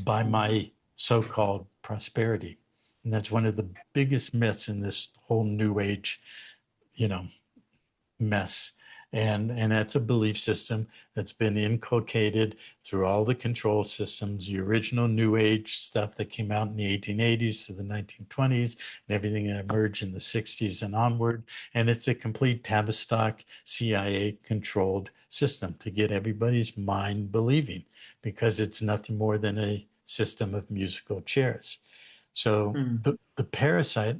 by my so-called prosperity. And that's one of the biggest myths in this whole new age, you know, mess. And that's a belief system that's been inculcated through all the control systems, the original new age stuff that came out in the 1880s to the 1920s, and everything that emerged in the 60s and onward. And it's a complete Tavistock CIA controlled system to get everybody's mind believing, because it's nothing more than a system of musical chairs. So Mm. the parasite,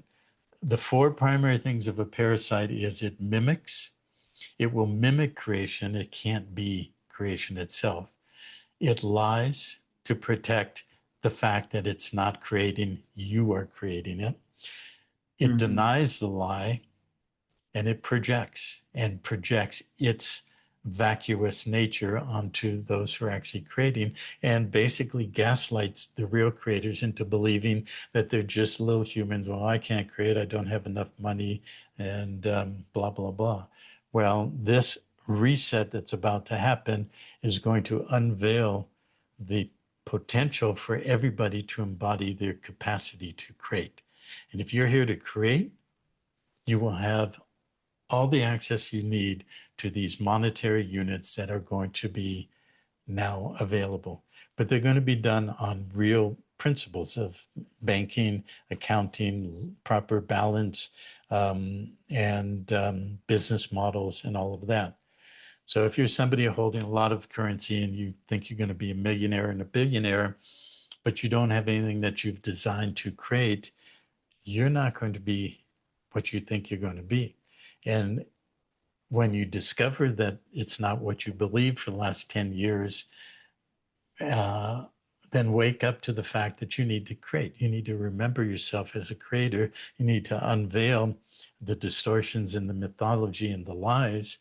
the four primary things of a parasite is it mimics, it will mimic creation. It can't be creation itself. It lies to protect the fact that it's not creating, you are creating it. It Mm. denies the lie, and it projects its vacuous nature onto those who are actually creating, and basically gaslights the real creators into believing that they're just little humans. Well, I can't create, I don't have enough money, and blah, blah, blah. Well, this reset that's about to happen is going to unveil the potential for everybody to embody their capacity to create. And if you're here to create, you will have all the access you need to these monetary units that are going to be now available. But they're going to be done on real principles of banking, accounting, proper balance, and business models, and all of that. So if you're somebody holding a lot of currency and you think you're going to be a millionaire and a billionaire, but you don't have anything that you've designed to create, you're not going to be what you think you're going to be. And when you discover that it's not what you believed for the last 10 years, uh, then wake up to the fact that you need to create. You need to remember yourself as a creator. You need to unveil the distortions in the mythology and the lies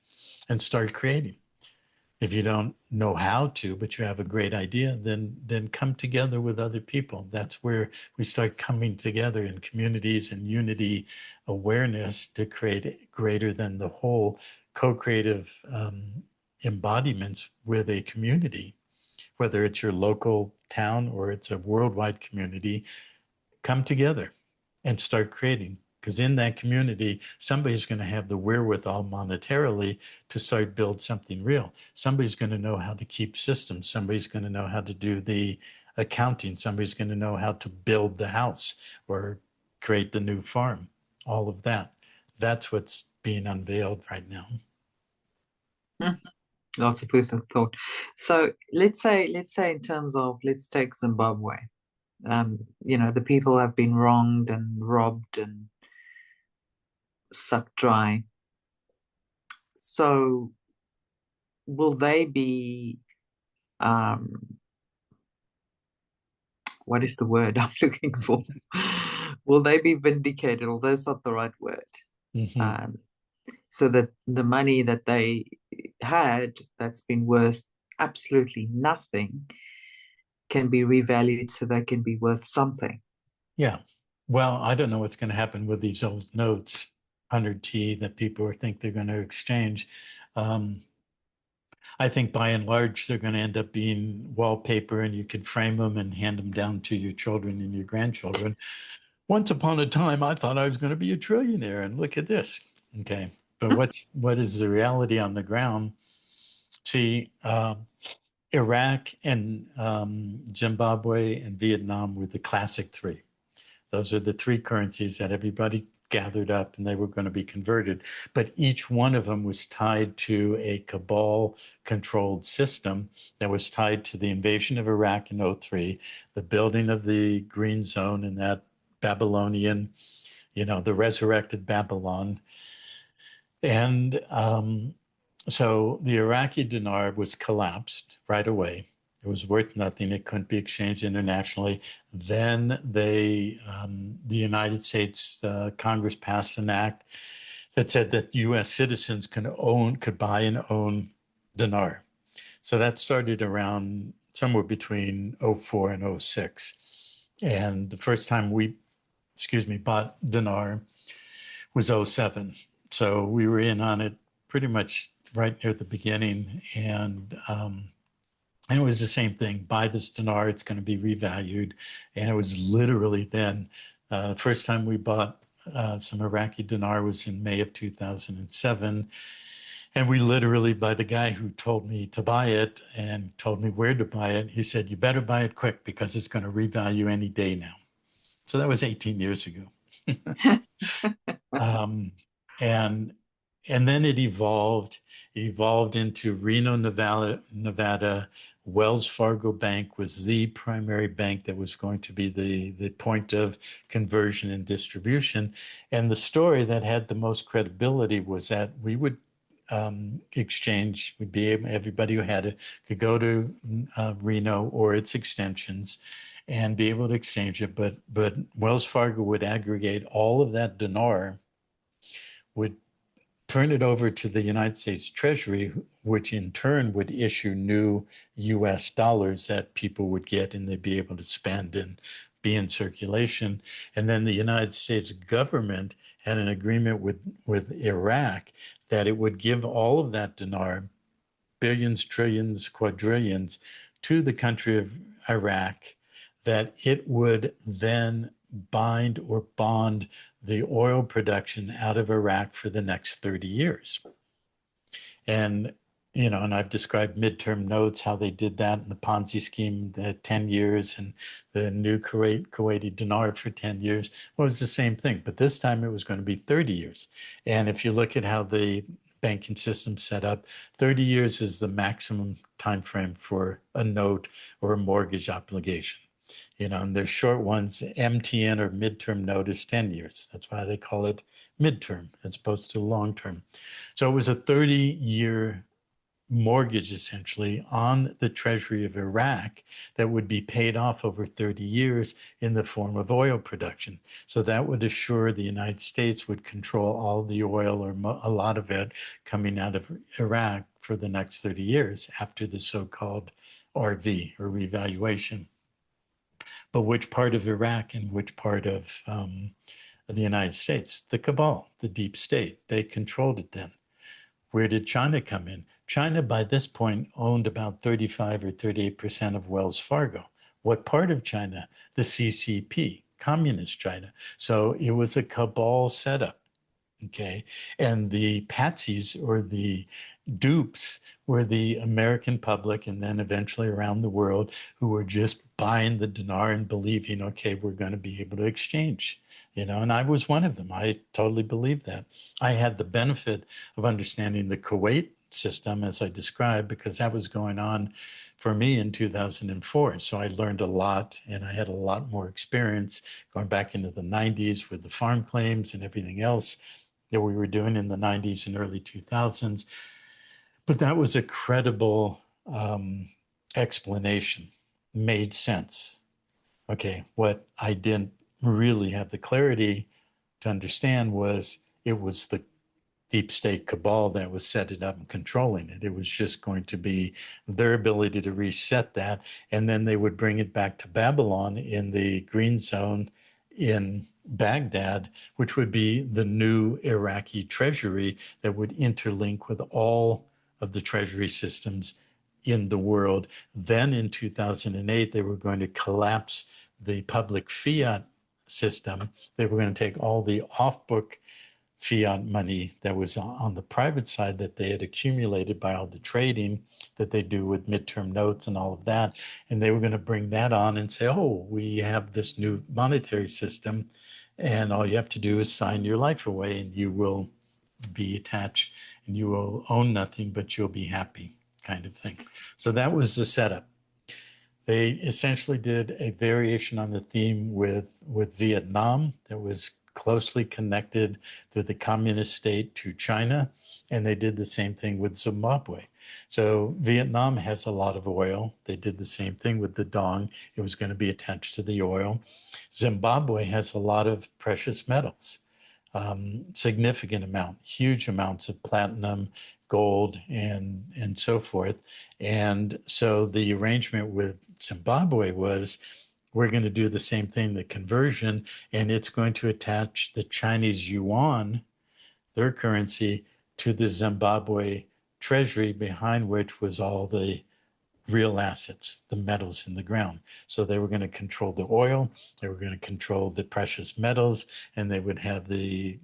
and start creating. If you don't know how to, but you have a great idea, then come together with other people. That's where we start coming together in communities and unity awareness to create greater than the whole co-creative embodiments with a community, whether it's your local town or it's a worldwide community. Come together and start creating, because in that community somebody's going to have the wherewithal monetarily to start build something real. Somebody's going to know how to keep systems, somebody's going to know how to do the accounting, somebody's going to know how to build the house or create the new farm. All of that, that's what's being unveiled right now. Mm. Lots of food of thought. So let's say in terms of, let's take Zimbabwe. The people have been wronged and robbed and sucked dry. So will they be um, what is the word I'm looking for? Will they be vindicated? Although it's not the right word. Mhm. Um, so that the money that they had that's been worth absolutely nothing can be revalued so they can be worth something. Yeah. Well, I don't know what's going to happen with these old notes, 100T, that people think they're going to exchange. Um, I think by and large, they're going to end up being wallpaper and you can frame them and hand them down to your children and your grandchildren. Once upon a time, I thought I was going to be a trillionaire, and look at this. Okay. But what is the reality on the ground? See, Iraq and Zimbabwe and Vietnam were the classic three. Those are the three currencies that everybody gathered up and they were going to be converted. But each one of them was tied to a cabal controlled system that was tied to the invasion of Iraq in '03, the building of the Green Zone and that Babylonian, the resurrected Babylon. And so the Iraqi dinar was collapsed right away. It was worth nothing. It couldn't be exchanged internationally. Then the United States Congress passed an act that said that U.S. citizens could buy and own dinar. So that started around somewhere between '04 and '06. And the first time we, bought dinar was '07. So we were in on it pretty much right near the beginning. And it was the same thing. Buy this dinar, it's going to be revalued. And it was literally then, first time we bought some Iraqi dinar was in May of 2007. And we literally, by the guy who told me to buy it and told me where to buy it, he said, you better buy it quick because it's going to revalue any day now. So that was 18 years ago. Um, and and then it evolved. It evolved into Reno, Nevada. Wells Fargo Bank was the primary bank that was going to be the point of conversion and distribution. And the story that had the most credibility was that we would exchange. We'd be able, everybody who had it could go to Reno or its extensions and be able to exchange it. But Wells Fargo would aggregate all of that dinar, would turn it over to the United States Treasury, which in turn would issue new US dollars that people would get and they'd be able to spend and be in circulation. And then the United States government had an agreement with Iraq that it would give all of that dinar, billions, trillions, quadrillions, to the country of Iraq, that it would then bind or bond the oil production out of Iraq for the next 30 years. And, and I've described midterm notes, how they did that in the Ponzi scheme, the 10 years and the new Kuwaiti dinar for 10 years. Well, it was the same thing, but this time it was going to be 30 years. And if you look at how the banking system set up, 30 years is the maximum time frame for a note or a mortgage obligation. And there's short ones, MTN or midterm note is 10 years. That's why they call it midterm as opposed to long term. So it was a 30-year mortgage essentially on the treasury of Iraq that would be paid off over 30 years in the form of oil production. So that would assure the United States would control all the oil or a lot of it coming out of Iraq for the next 30 years after the so-called RV or revaluation. But which part of Iraq and which part of the United States? The cabal, the deep state, they controlled it then. Where did China come in? China, by this point, owned about 35 or 38% of Wells Fargo. What part of China? The CCP, Communist China. So it was a cabal setup. Okay. And the patsies or the dupes were the American public and then eventually around the world who were just buying the dinar and believing, okay, we're going to be able to exchange, and I was one of them. I totally believed that. I had the benefit of understanding the Kuwait system as I described, because that was going on for me in 2004. So I learned a lot and I had a lot more experience going back into the 90s with the farm claims and everything else that we were doing in the 90s and early 2000s. But that was a credible explanation, made sense. Okay, what I didn't really have the clarity to understand was it was the deep state cabal that was setting it up and controlling it. It was just going to be their ability to reset that. And then they would bring it back to Babylon in the green zone in Baghdad, which would be the new Iraqi treasury that would interlink with all of the treasury systems in the world. Then in 2008, they were going to collapse the public fiat system. They were going to take all the off-book fiat money that was on the private side that they had accumulated by all the trading that they do with midterm notes and all of that. And they were going to bring that on and say, oh, we have this new monetary system, and all you have to do is sign your life away and you will be attached and you will own nothing, but you'll be happy, kind of thing. So that was the setup. They essentially did a variation on the theme with Vietnam that was closely connected through the communist state to China, and they did the same thing with Zimbabwe. So Vietnam has a lot of oil. They did the same thing with the dong. It was going to be attached to the oil. Zimbabwe has a lot of precious metals, significant amount, huge amounts of platinum, gold, and so forth. And so the arrangement with Zimbabwe was, we're going to do the same thing, the conversion, and it's going to attach the Chinese yuan, their currency, to the Zimbabwe treasury, behind which was all the real assets, the metals in the ground. So they were going to control the oil, they were going to control the precious metals, and they would have the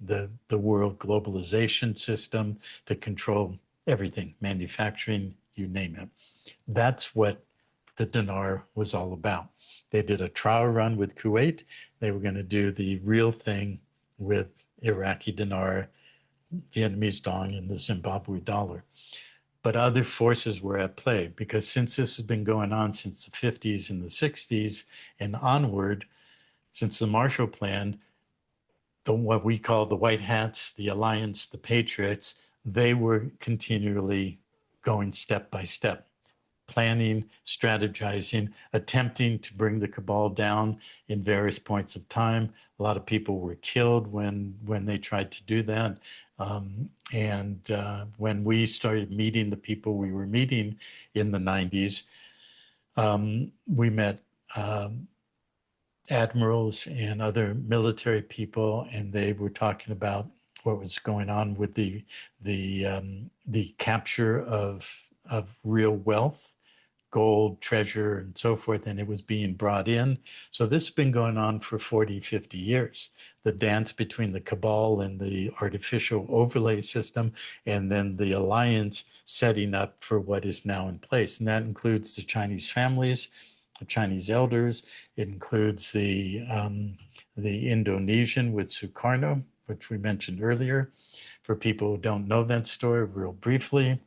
world globalization system to control everything, manufacturing, you name it. That's what the dinar was all about. They did a trial run with Kuwait. They were going to do the real thing with Iraqi dinar, Vietnamese dong, and the Zimbabwe dollar. But other forces were at play, because since this has been going on since the 50s and the 60s and onward, since the Marshall Plan, what we call the White Hats, the Alliance, the Patriots, they were continually going step by step, planning, strategizing, attempting to bring the cabal down in various points of time. A lot of people were killed when they tried to do that. When we started meeting the people we were meeting in the 90s, we met admirals and other military people, and they were talking about what was going on with the capture of real wealth, gold, treasure, and so forth, and it was being brought in. So this has been going on for 40, 50 years. The dance between the cabal and the artificial overlay system, and then the alliance setting up for what is now in place. And that includes the Chinese families, the Chinese elders. It includes the Indonesian with Sukarno, which we mentioned earlier. For people who don't know that story, real briefly,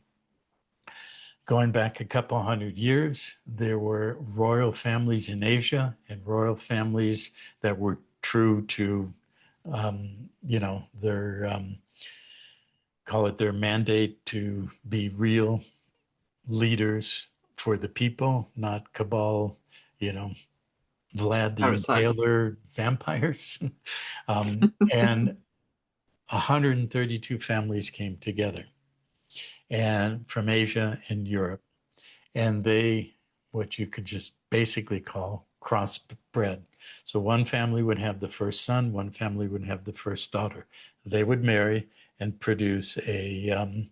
going back a couple hundred years, there were royal families in Asia and royal families that were true to, their, call it their mandate to be real leaders for the people, not cabal, Vlad the Parasites. Impaler vampires. And 132 families came together, and from Asia and Europe. And they, what you could just basically call crossbred. So one family would have the first son, one family would have the first daughter. They would marry and produce a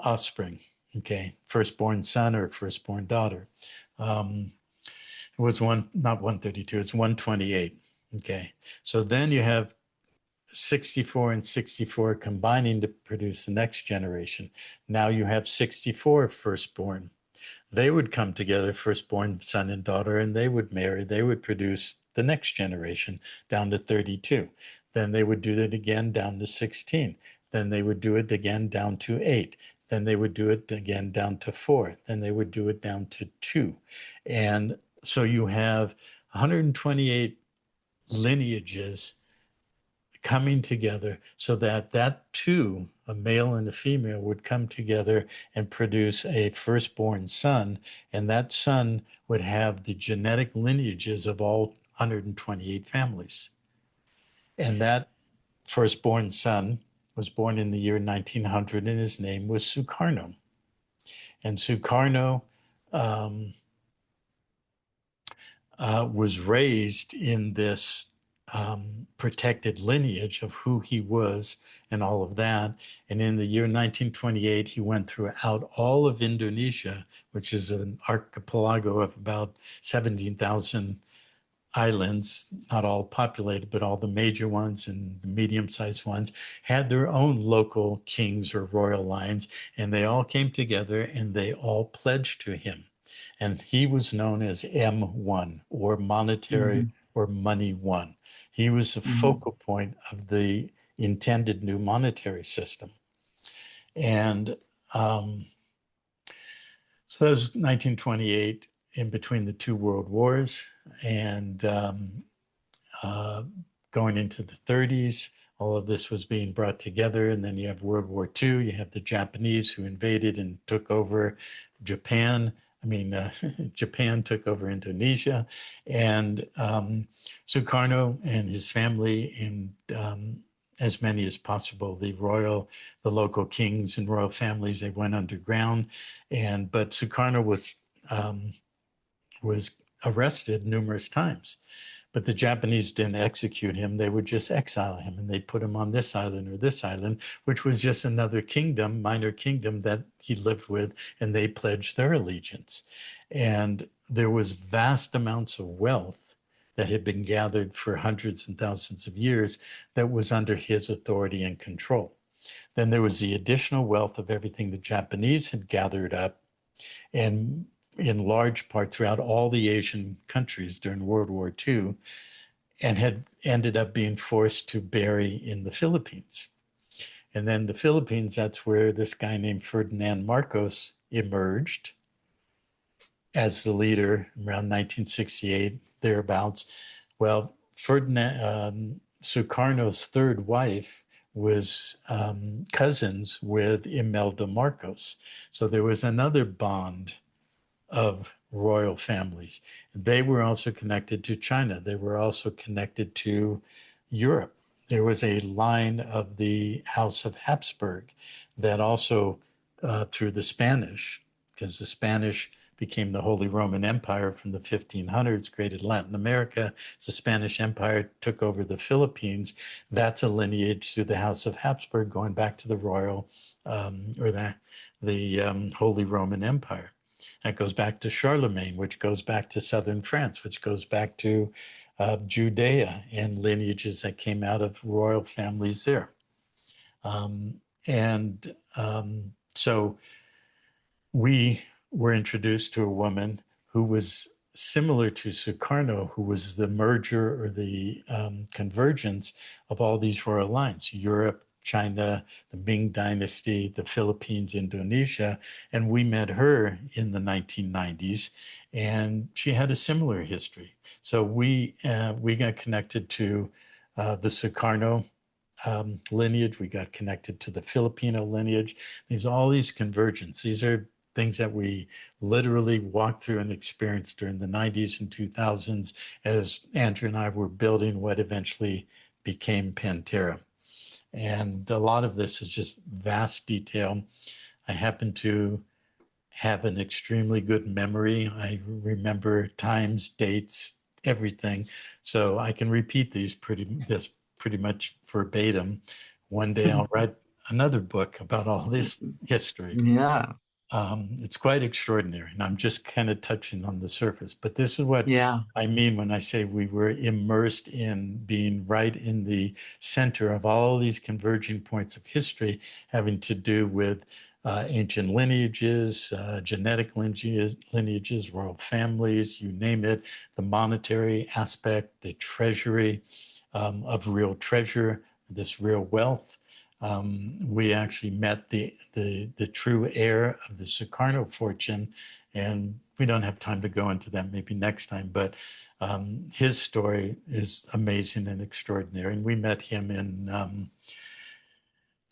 offspring, okay, firstborn son or firstborn daughter. It was not 132, it's 128, okay. So then you have 64 and 64 combining to produce the next generation. Now you have 64 firstborn. They would come together, firstborn son and daughter, and they would marry. They would produce the next generation down to 32. Then they would do it again down to 16. Then they would do it again down to 8. Then they would do it again down to 4. Then they would do it down to 2. And so you have 128 lineages coming together so that 2 a male and a female, would come together and produce a firstborn son, and that son would have the genetic lineages of all 128 families. And that firstborn son was born in the year 1900, and his name was Sukarno. And Sukarno was raised in this protected lineage of who he was and all of that. And in the year 1928, he went throughout all of Indonesia, which is an archipelago of about 17,000 islands, not all populated, but all the major ones and the medium-sized ones had their own local kings or royal lines, and they all came together and they all pledged to him. And he was known as M1, or monetary or money one. He was the focal point of the intended new monetary system. And so that was 1928, in between the two world wars, and going into the 30s, all of this was being brought together. And then you have World War II, you have the Japanese who invaded and took over Japan. Japan took over Indonesia, and Sukarno and his family, and as many as possible, the local kings and royal families, they went underground. But Sukarno was arrested numerous times. But the Japanese didn't execute him. They would just exile him, and they'd put him on this island or this island, which was just another kingdom, minor kingdom that he lived with, and they pledged their allegiance. And there was vast amounts of wealth that had been gathered for hundreds and thousands of years that was under his authority and control. Then there was the additional wealth of everything the Japanese had gathered up, and in large part throughout all the Asian countries during World War II, and had ended up being forced to bury in the Philippines. And then the Philippines, that's where this guy named Ferdinand Marcos emerged as the leader around 1968, thereabouts. Well, Sukarno's third wife was cousins with Imelda Marcos. So there was another bond of royal families. They were also connected to China. They were also connected to Europe. There was a line of the House of Habsburg that also, through the Spanish, because the Spanish became the Holy Roman Empire from the 1500s, created Latin America. As the Spanish Empire took over the Philippines, that's a lineage through the House of Habsburg going back to the royal, or the Holy Roman Empire. That goes back to Charlemagne, which goes back to southern France, which goes back to Judea and lineages that came out of royal families there. So we were introduced to a woman who was similar to Sukarno, who was the merger or the convergence of all these royal lines: Europe, China, the Ming Dynasty, the Philippines, Indonesia. And we met her in the 1990s, and she had a similar history. So we got connected to the Sukarno lineage. We got connected to the Filipino lineage. There's all these convergence. These are things that we literally walked through and experienced during the 90s and 2000s as Andrea and I were building what eventually became PanTerra. And a lot of this is just vast detail. I happen to have an extremely good memory. I remember times, dates, everything. So I can repeat these pretty much verbatim. One day I'll write another book about all this history. Yeah. It's quite extraordinary, and I'm just kind of touching on the surface. But this is what I mean when I say we were immersed in being right in the center of all these converging points of history, having to do with ancient lineages, genetic lineages, royal families, you name it, the monetary aspect, the treasury of real treasure, this real wealth. We actually met the true heir of the Sukarno fortune, and we don't have time to go into that, maybe next time, but his story is amazing and extraordinary. And we met him in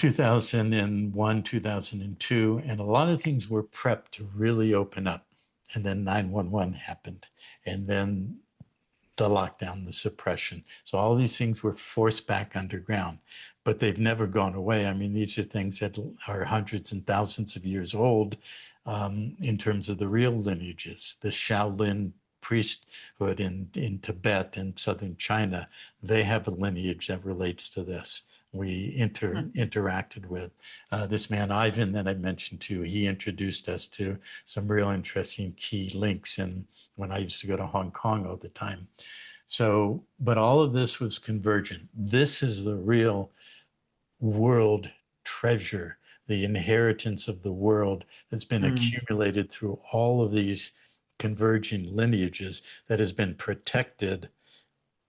2001, 2002, and a lot of things were prepped to really open up. And then 911 happened. And then the lockdown, the suppression. So all these things were forced back underground, but they've never gone away. I mean, these are things that are hundreds and thousands of years old in terms of the real lineages. The Shaolin priesthood in Tibet and southern China, they have a lineage that relates to this. We interacted with this man, Ivan, that I mentioned too. He introduced us to some real interesting key links in when I used to go to Hong Kong all the time. So, but all of this was convergent. This is the real world treasure, the inheritance of the world that's been accumulated through all of these converging lineages that has been protected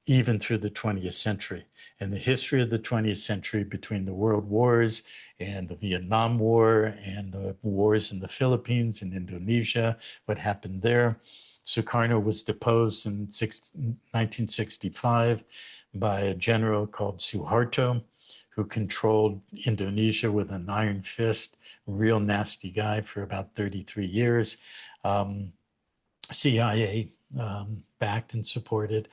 even through the 20th century. And the history of the 20th century between the world wars and the Vietnam War and the wars in the Philippines and Indonesia, what happened there. Sukarno was deposed in 1965 by a general called Suharto, who controlled Indonesia with an iron fist, real nasty guy for about 33 years. CIA backed and supported.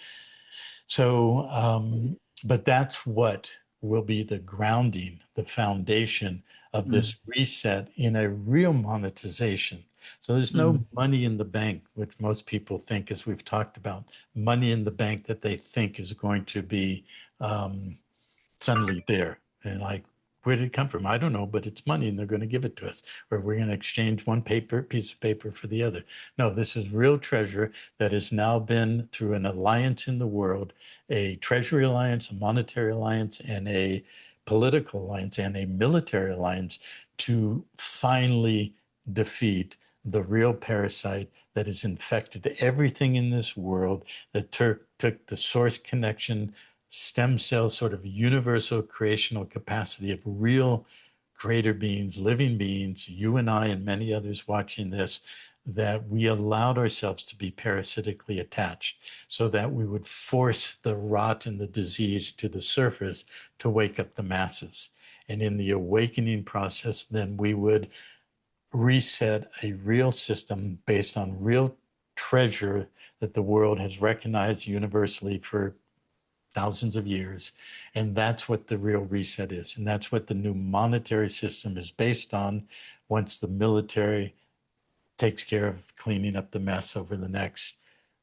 So, but that's what will be the grounding, the foundation of this reset in a real monetization. So there's no money in the bank, which most people think, as we've talked about, money in the bank that they think is going to be suddenly there. And like, where did it come from? I don't know, but it's money and they're going to give it to us, or we're going to exchange one piece of paper for the other. No, this is real treasure that has now been through an alliance in the world, a treasury alliance, a monetary alliance, and a political alliance and a military alliance to finally defeat the real parasite that has infected everything in this world, that took the source connection, stem cell sort of universal creational capacity of real creator beings, living beings, you and I and many others watching this, that we allowed ourselves to be parasitically attached so that we would force the rot and the disease to the surface to wake up the masses. And in the awakening process, then we would reset a real system based on real treasure that the world has recognized universally for thousands of years. And that's what the real reset is. And that's what the new monetary system is based on once the military takes care of cleaning up the mess over the next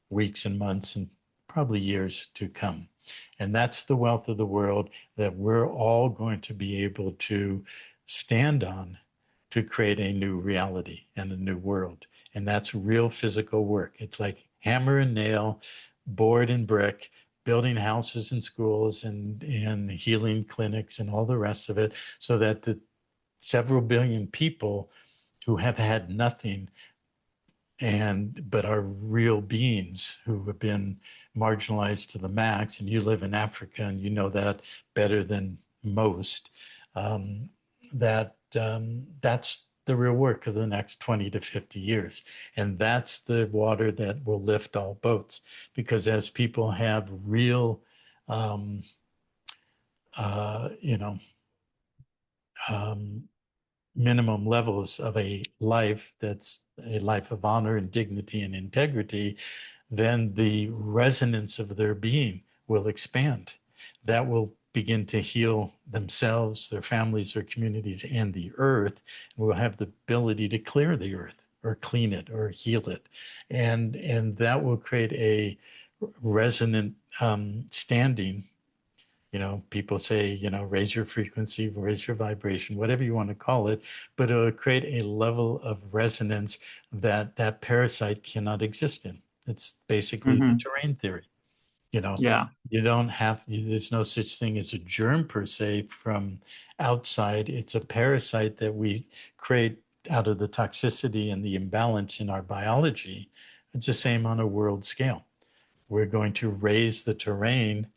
weeks and months and probably years to come. And that's the wealth of the world that we're all going to be able to stand on to create a new reality and a new world. And that's real physical work. It's like hammer and nail, board and brick, building houses and schools and healing clinics and all the rest of it, so that the several billion people who have had nothing but are real beings who have been marginalized to the max, and you live in Africa and you know that better than most, that's the real work of the next 20 to 50 years. And that's the water that will lift all boats. Because as people have real, minimum levels of a life that's a life of honor and dignity and integrity, then the resonance of their being will expand. That will begin to heal themselves, their families, their communities, and the earth. And we'll have the ability to clear the earth or clean it or heal it. And that will create a resonant standing. You know, people say, you know, raise your frequency, raise your vibration, whatever you want to call it, but it'll create a level of resonance that that parasite cannot exist in. It's basically the terrain theory. You know, you don't have, there's no such thing as a germ per se from outside. It's a parasite that we create out of the toxicity and the imbalance in our biology. It's the same on a world scale. We're going to raise the terrain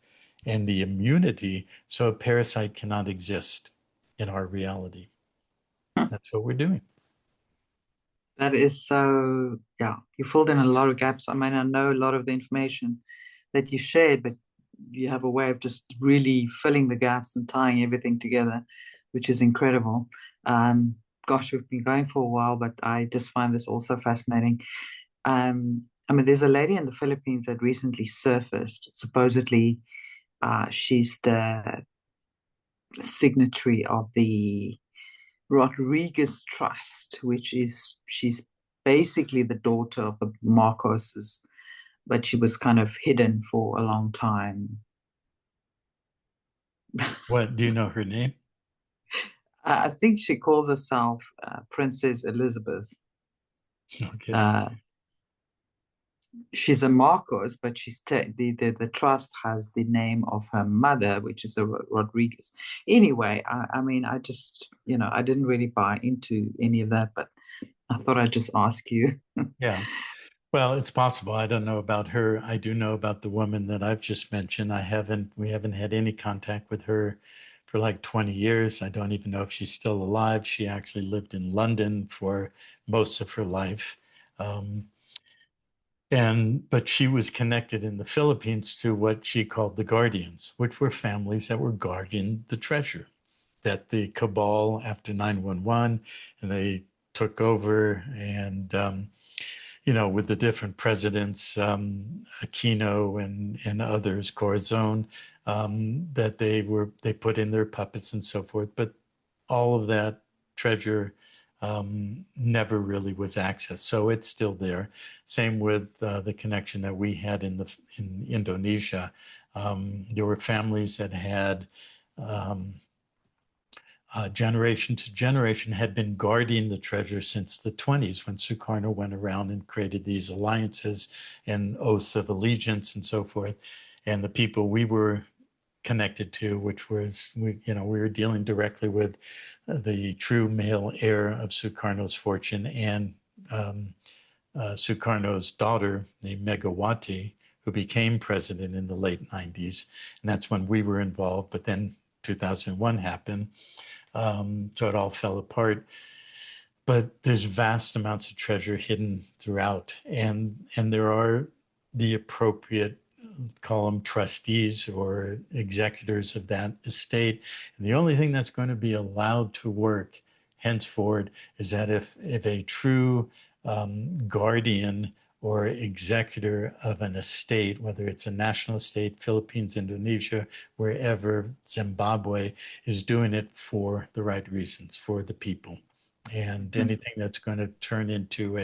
and the immunity so a parasite cannot exist in our reality. That's what we're doing. That is so, yeah, you filled in a lot of gaps. I mean, I know a lot of the information that you shared, but you have a way of just really filling the gaps and tying everything together. which is incredible. Um, Gosh, we've been going for a while, but I just find this also fascinating. I mean, there's a lady in the Philippines that recently surfaced. Supposedly, she's the signatory of the Rodriguez Trust, which is she's basically the daughter of the Marcoses, but she was kind of hidden for a long time. What, do you know her name? I think she calls herself Princess Elizabeth. Okay. Uh, she's a Marcos, but the trust has the name of her mother, which is a Rodriguez. Anyway, I mean, I just, I didn't really buy into any of that, but I thought I'd just ask you. Yeah. Well, it's possible. I don't know about her. I do know about the woman that I've just mentioned. We haven't had any contact with her for like 20 years. I don't even know if she's still alive. She actually lived in London for most of her life. Um, but she was connected in the Philippines to what she called the guardians, which were families that were guarding the treasure that the cabal after 9/11 and they took over and with the different presidents, Aquino and others, Corazon, that they put in their puppets and so forth. But all of that treasure never really was accessed, so it's still there. Same with the connection that we had in Indonesia. There were families that had. Generation to generation had been guarding the treasure since the 20s when Sukarno went around and created these alliances and oaths of allegiance and so forth. And the people we were connected to, which was, we were dealing directly with the true male heir of Sukarno's fortune and Sukarno's daughter named Megawati, who became president in the late 90s. And that's when we were involved. But then 2001 happened. So it all fell apart. But there's vast amounts of treasure hidden throughout, and there are the appropriate, call them trustees or executors of that estate. And the only thing that's going to be allowed to work henceforward is that if a true guardian or executor of an estate, whether it's a national estate, Philippines, Indonesia, wherever, Zimbabwe, is doing it for the right reasons, for the people. And anything that's going to turn into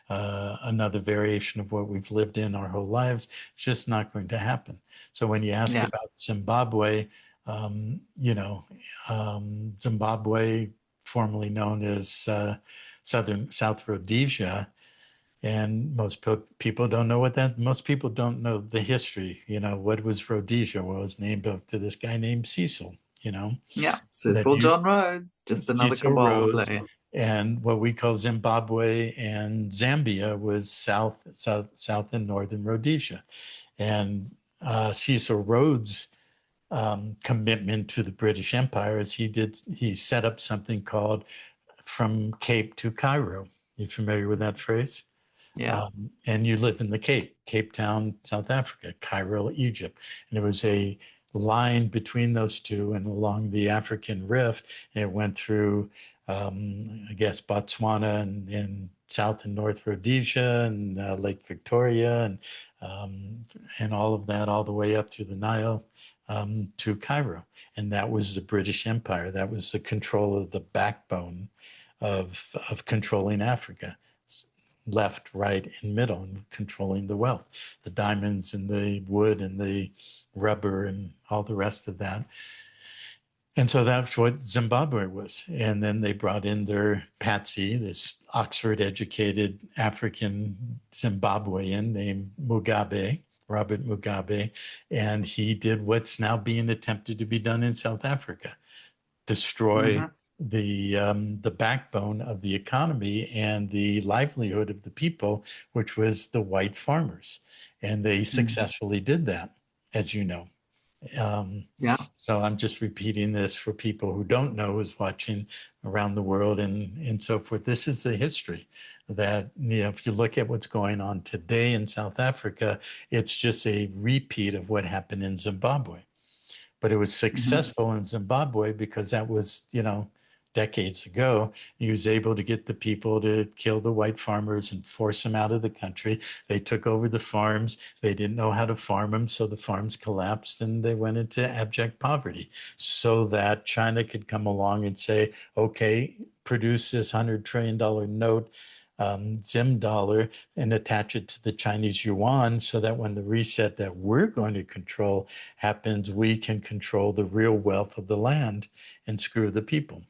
another variation of what we've lived in our whole lives, it's just not going to happen. So when you ask about Zimbabwe, Zimbabwe, formerly known as South Rhodesia, and people don't know most people don't know the history. What was Rhodesia? Well, it was named after this guy named Cecil, Yeah, that Cecil John Rhodes, just another Cecil cabal Rhodes. player. And what we call Zimbabwe and Zambia was South and Northern Rhodesia. And Cecil Rhodes' commitment to the British Empire is he set up something called From Cape to Cairo. You familiar with that phrase? Yeah. And you live in the Cape Town, South Africa, Cairo, Egypt. And there was a line between those two and along the African Rift. And it went through, I guess, Botswana and South and North Rhodesia and Lake Victoria and all of that, all the way up to the Nile to Cairo. And that was the British Empire. That was the control of the backbone of controlling Africa, left, right, and middle, and controlling the wealth, the diamonds and the wood and the rubber and all the rest of that. And so that's what Zimbabwe was. And then they brought in their patsy, this Oxford educated African Zimbabwean named Mugabe, Robert Mugabe. And he did what's now being attempted to be done in South Africa, destroy the backbone of the economy and the livelihood of the people, which was the white farmers. And they successfully did that, as you know. Yeah. So I'm just repeating this for people who don't know, who's watching around the world and so forth. This is the history that, if you look at what's going on today in South Africa, it's just a repeat of what happened in Zimbabwe. But it was Mm-hmm. successful in Zimbabwe because that was, decades ago. He was able to get the people to kill the white farmers and force them out of the country. They took over the farms. They didn't know how to farm them, so the farms collapsed and they went into abject poverty so that China could come along and say, okay, produce this $100 trillion note, Zim dollar, and attach it to the Chinese yuan so that when the reset that we're going to control happens, we can control the real wealth of the land and screw the people.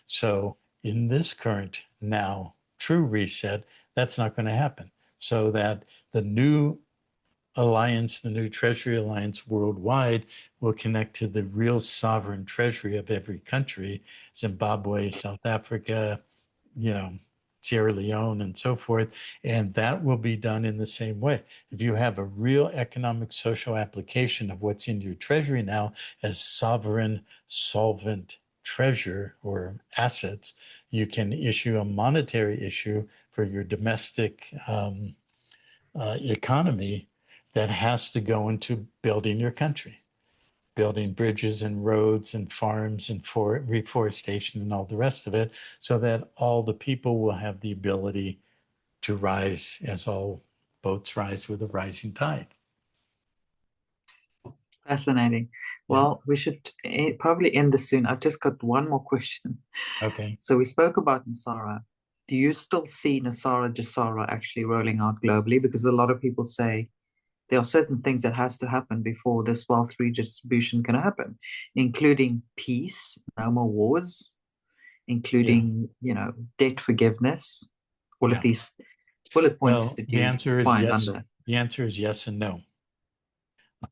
So in this current now true reset, that's not going to happen. So that the new alliance, the new treasury alliance worldwide will connect to the real sovereign treasury of every country, Zimbabwe, South Africa, you know, Sierra Leone and so forth. And that will be done in the same way. If you have a real economic social application of what's in your treasury now as sovereign solvent treasure or assets, you can issue a monetary issue for your domestic economy that has to go into building your country, building bridges and roads and farms and reforestation and all the rest of it, so that all the people will have the ability to rise as all boats rise with a rising tide. Fascinating. Yeah. Well, we should probably end this soon. I've just got one more question. Okay. So we spoke about Nasara. Do you still see Nasara Jasara actually rolling out globally? Because a lot of people say there are certain things that has to happen before this wealth redistribution can happen, including peace, no more wars, Yeah. including, debt forgiveness, all of Yeah. these bullet points Well, that the you answer is find yes. under. The answer is yes and no.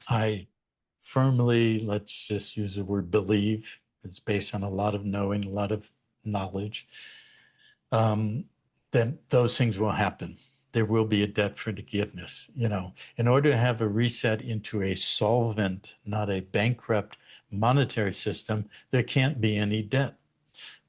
I firmly, let's just use the word believe. It's based on a lot of knowing, a lot of knowledge, um, that those things will happen. There will be a debt forgiveness. In order to have a reset into a solvent, not a bankrupt monetary system, there can't be any debt.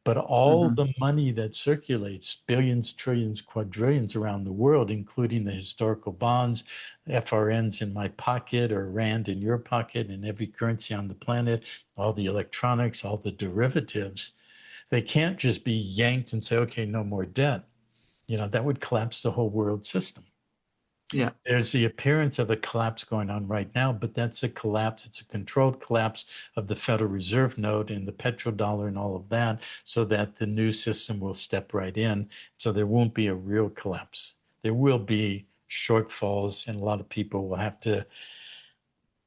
But all Hmm. the money that circulates, billions, trillions, quadrillions around the world, including the historical bonds, FRNs in my pocket or Rand in your pocket, and every currency on the planet, all the electronics, all the derivatives, they can't just be yanked and say, okay, no more debt. That would collapse the whole world system. Yeah. There's the appearance of a collapse going on right now, but that's a collapse. It's a controlled collapse of the Federal Reserve note and the petrodollar and all of that, so that the new system will step right in. So there won't be a real collapse. There will be shortfalls, and a lot of people will have to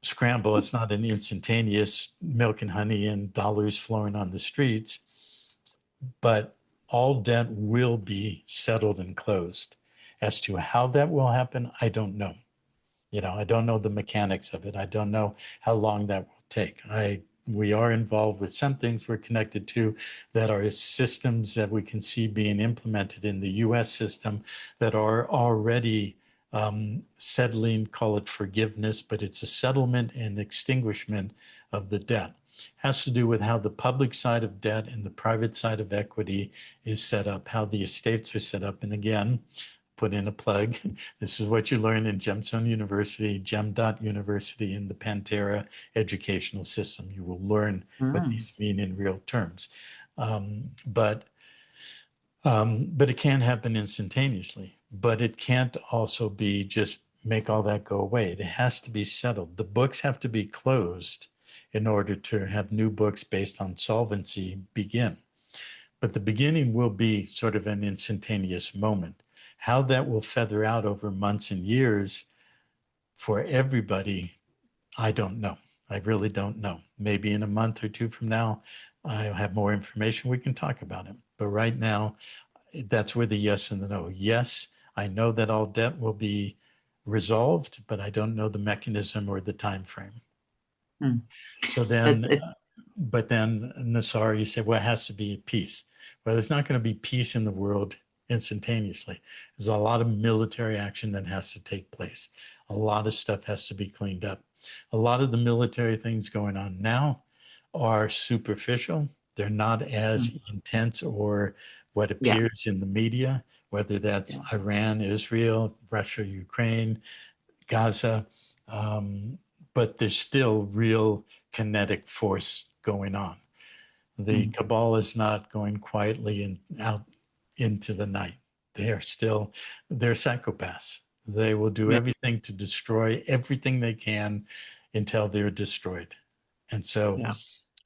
scramble. It's not an instantaneous milk and honey and dollars flowing on the streets, but all debt will be settled and closed. As to how that will happen, I don't know. I don't know the mechanics of it. I don't know how long that will take. We are involved with some things we're connected to that are systems that we can see being implemented in the US system that are already settling, call it forgiveness, but it's a settlement and extinguishment of the debt. Has to do with how the public side of debt and the private side of equity is set up, how the estates are set up. And again, put in a plug. This is what you learn in Gemstone University, University in the PanTerra educational system. You will learn what Mm. these mean in real terms. But it can happen instantaneously. But it can't also be just make all that go away. It has to be settled. The books have to be closed in order to have new books based on solvency begin. But the beginning will be sort of an instantaneous moment. How that will feather out over months and years for everybody, I don't know. I really don't know. Maybe in a month or two from now, I'll have more information. We can talk about it. But right now, that's where the yes and the no. Yes, I know that all debt will be resolved, but I don't know the mechanism or the time frame. Mm. So It, then, it, but then Nassar, you said, well, it has to be peace. Well, there's not going to be peace in the world instantaneously. There's a lot of military action that has to take place. A lot of stuff has to be cleaned up. A lot of the military things going on now are superficial. They're not as mm, intense or what yeah, appears in the media, whether that's yeah. Iran, Israel, Russia, Ukraine, Gaza. Um, but there's still real kinetic force going on. The cabal is not going quietly out into the night. They're psychopaths. They will do everything to destroy everything they can until they're destroyed. And so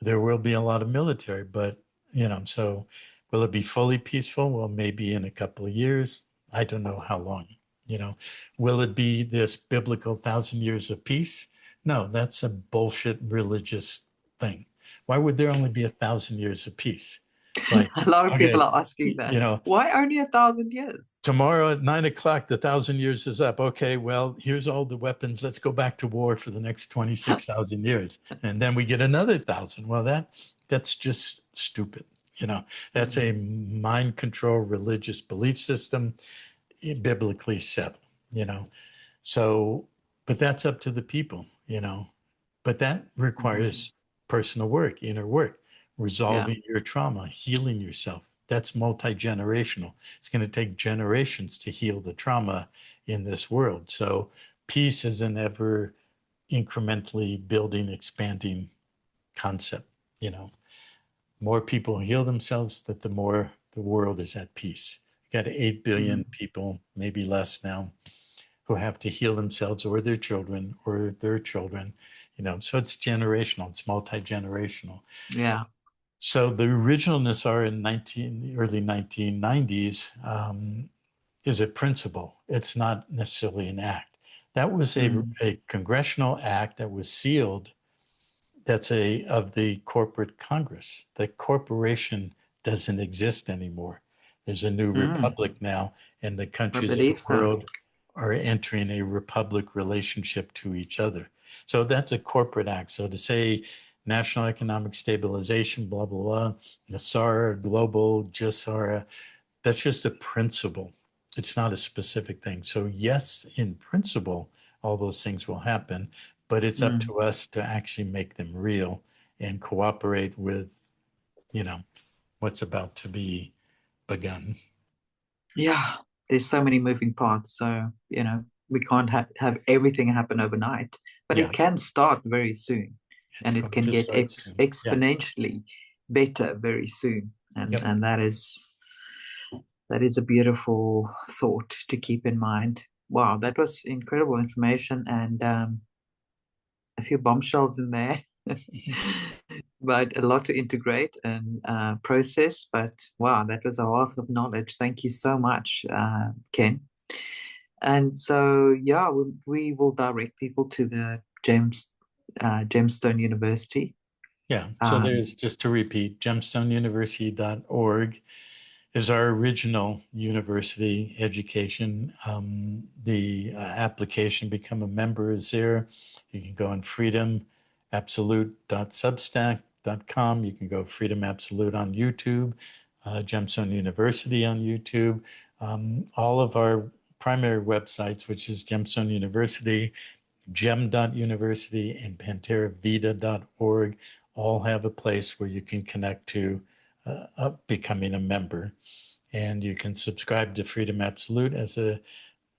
there will be a lot of military, but, so will it be fully peaceful? Well, maybe in a couple of years. I don't know how long, Will it be this biblical 1,000 years of peace? No, that's a bullshit religious thing. Why would there only be 1,000 years of peace? It's like, a lot of okay, people are asking that. Why only 1,000 years? Tomorrow at 9:00, the 1,000 years is up. Okay, well, here's all the weapons. Let's go back to war for the next 26,000 years, and then we get another 1,000. Well, that's just stupid. That's a mind control religious belief system, biblically settled. So, but that's up to the people. But that requires personal work, inner work, resolving your trauma, healing yourself. That's multi-generational. It's going to take generations to heal the trauma in this world. So peace is an ever incrementally building, expanding concept. More people heal themselves, that the more the world is at peace. You got 8 billion people, maybe less now, who have to heal themselves or their children. So it's generational, it's multi-generational. Yeah. So the original Nassar in early 1990s is a principle. It's not necessarily an act. That was a congressional act that was sealed. That's of the corporate Congress. The corporation doesn't exist anymore. There's a new republic now, and the countries of the world are entering a republic relationship to each other. So that's a corporate act. So to say national economic stabilization, blah, blah, blah, Nassar, global, Jassara, that's just a principle. It's not a specific thing. So yes, in principle, all those things will happen, but it's up to us to actually make them real and cooperate with, what's about to be begun. Yeah, there's so many moving parts. So, we can't have everything happen overnight, but it can start very soon, and it can get exponentially better very soon. And that is a beautiful thought to keep in mind. Wow, that was incredible information, and a few bombshells in there. But a lot to integrate and process. But wow, that was a wealth of knowledge. Thank you so much, Ken. And so, yeah, we will direct people to the Gemstone University. Yeah. So there's, just to repeat, gemstoneuniversity.org is our original university education. The application, become a member, is there. You can go on freedomabsolute.substack.com. You can go Freedom Absolute on YouTube, Gemstone University on YouTube. All of our primary websites, which is Gemstone University, gem.university, and PanTerraVita.org, all have a place where you can connect to becoming a member. And you can subscribe to Freedom Absolute as a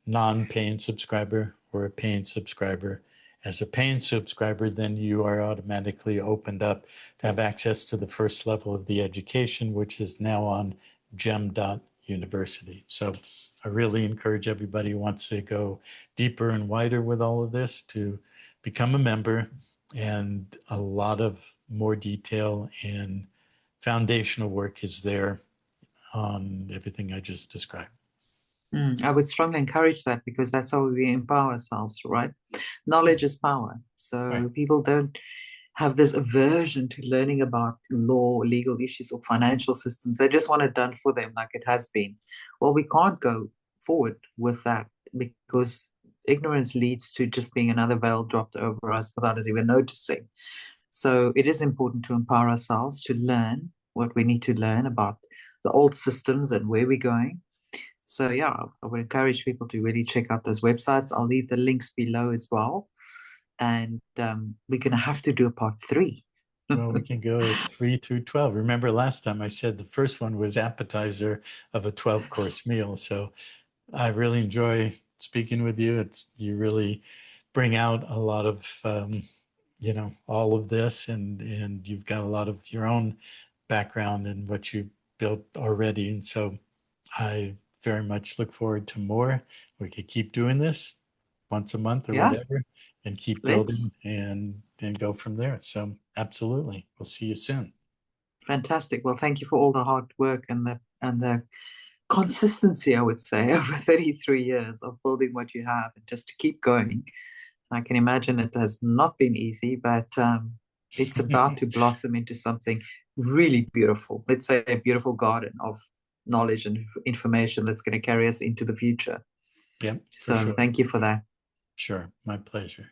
non-paying subscriber or a paying subscriber. As a paying subscriber, then you are automatically opened up to have access to the first level of the education, which is now on gem.university. So I really encourage everybody who wants to go deeper and wider with all of this to become a member, and a lot of more detail and foundational work is there on everything I just described. I would strongly encourage that, because that's how we empower ourselves, right? Knowledge is power. So people don't have this aversion to learning about law, legal issues, or financial systems. They just want it done for them like it has been. Well, we can't go forward with that, because ignorance leads to just being another veil dropped over us without us even noticing. So it is important to empower ourselves to learn what we need to learn about the old systems and where we're going. So yeah, I would encourage people to really check out those websites. I'll leave the links below as well. And we're going to have to do a part 3. Well, we can go 3 through 12. Remember last time I said the first one was appetizer of a 12-course meal. So I really enjoy speaking with you. You really bring out a lot of all of this, and you've got a lot of your own background and what you built already. And so I very much look forward to more. We could keep doing this once a month or Yeah, whatever and keep let's. building and go from there. So absolutely. We'll see you soon. Fantastic. Well, thank you for all the hard work and the consistency, I would say, over 33 years of building what you have and just to keep going. I can imagine it has not been easy, but it's about to blossom into something really beautiful. Let's say a beautiful garden of knowledge and information that's going to carry us into the future. Yeah, for So sure. thank you for that. Sure. My pleasure.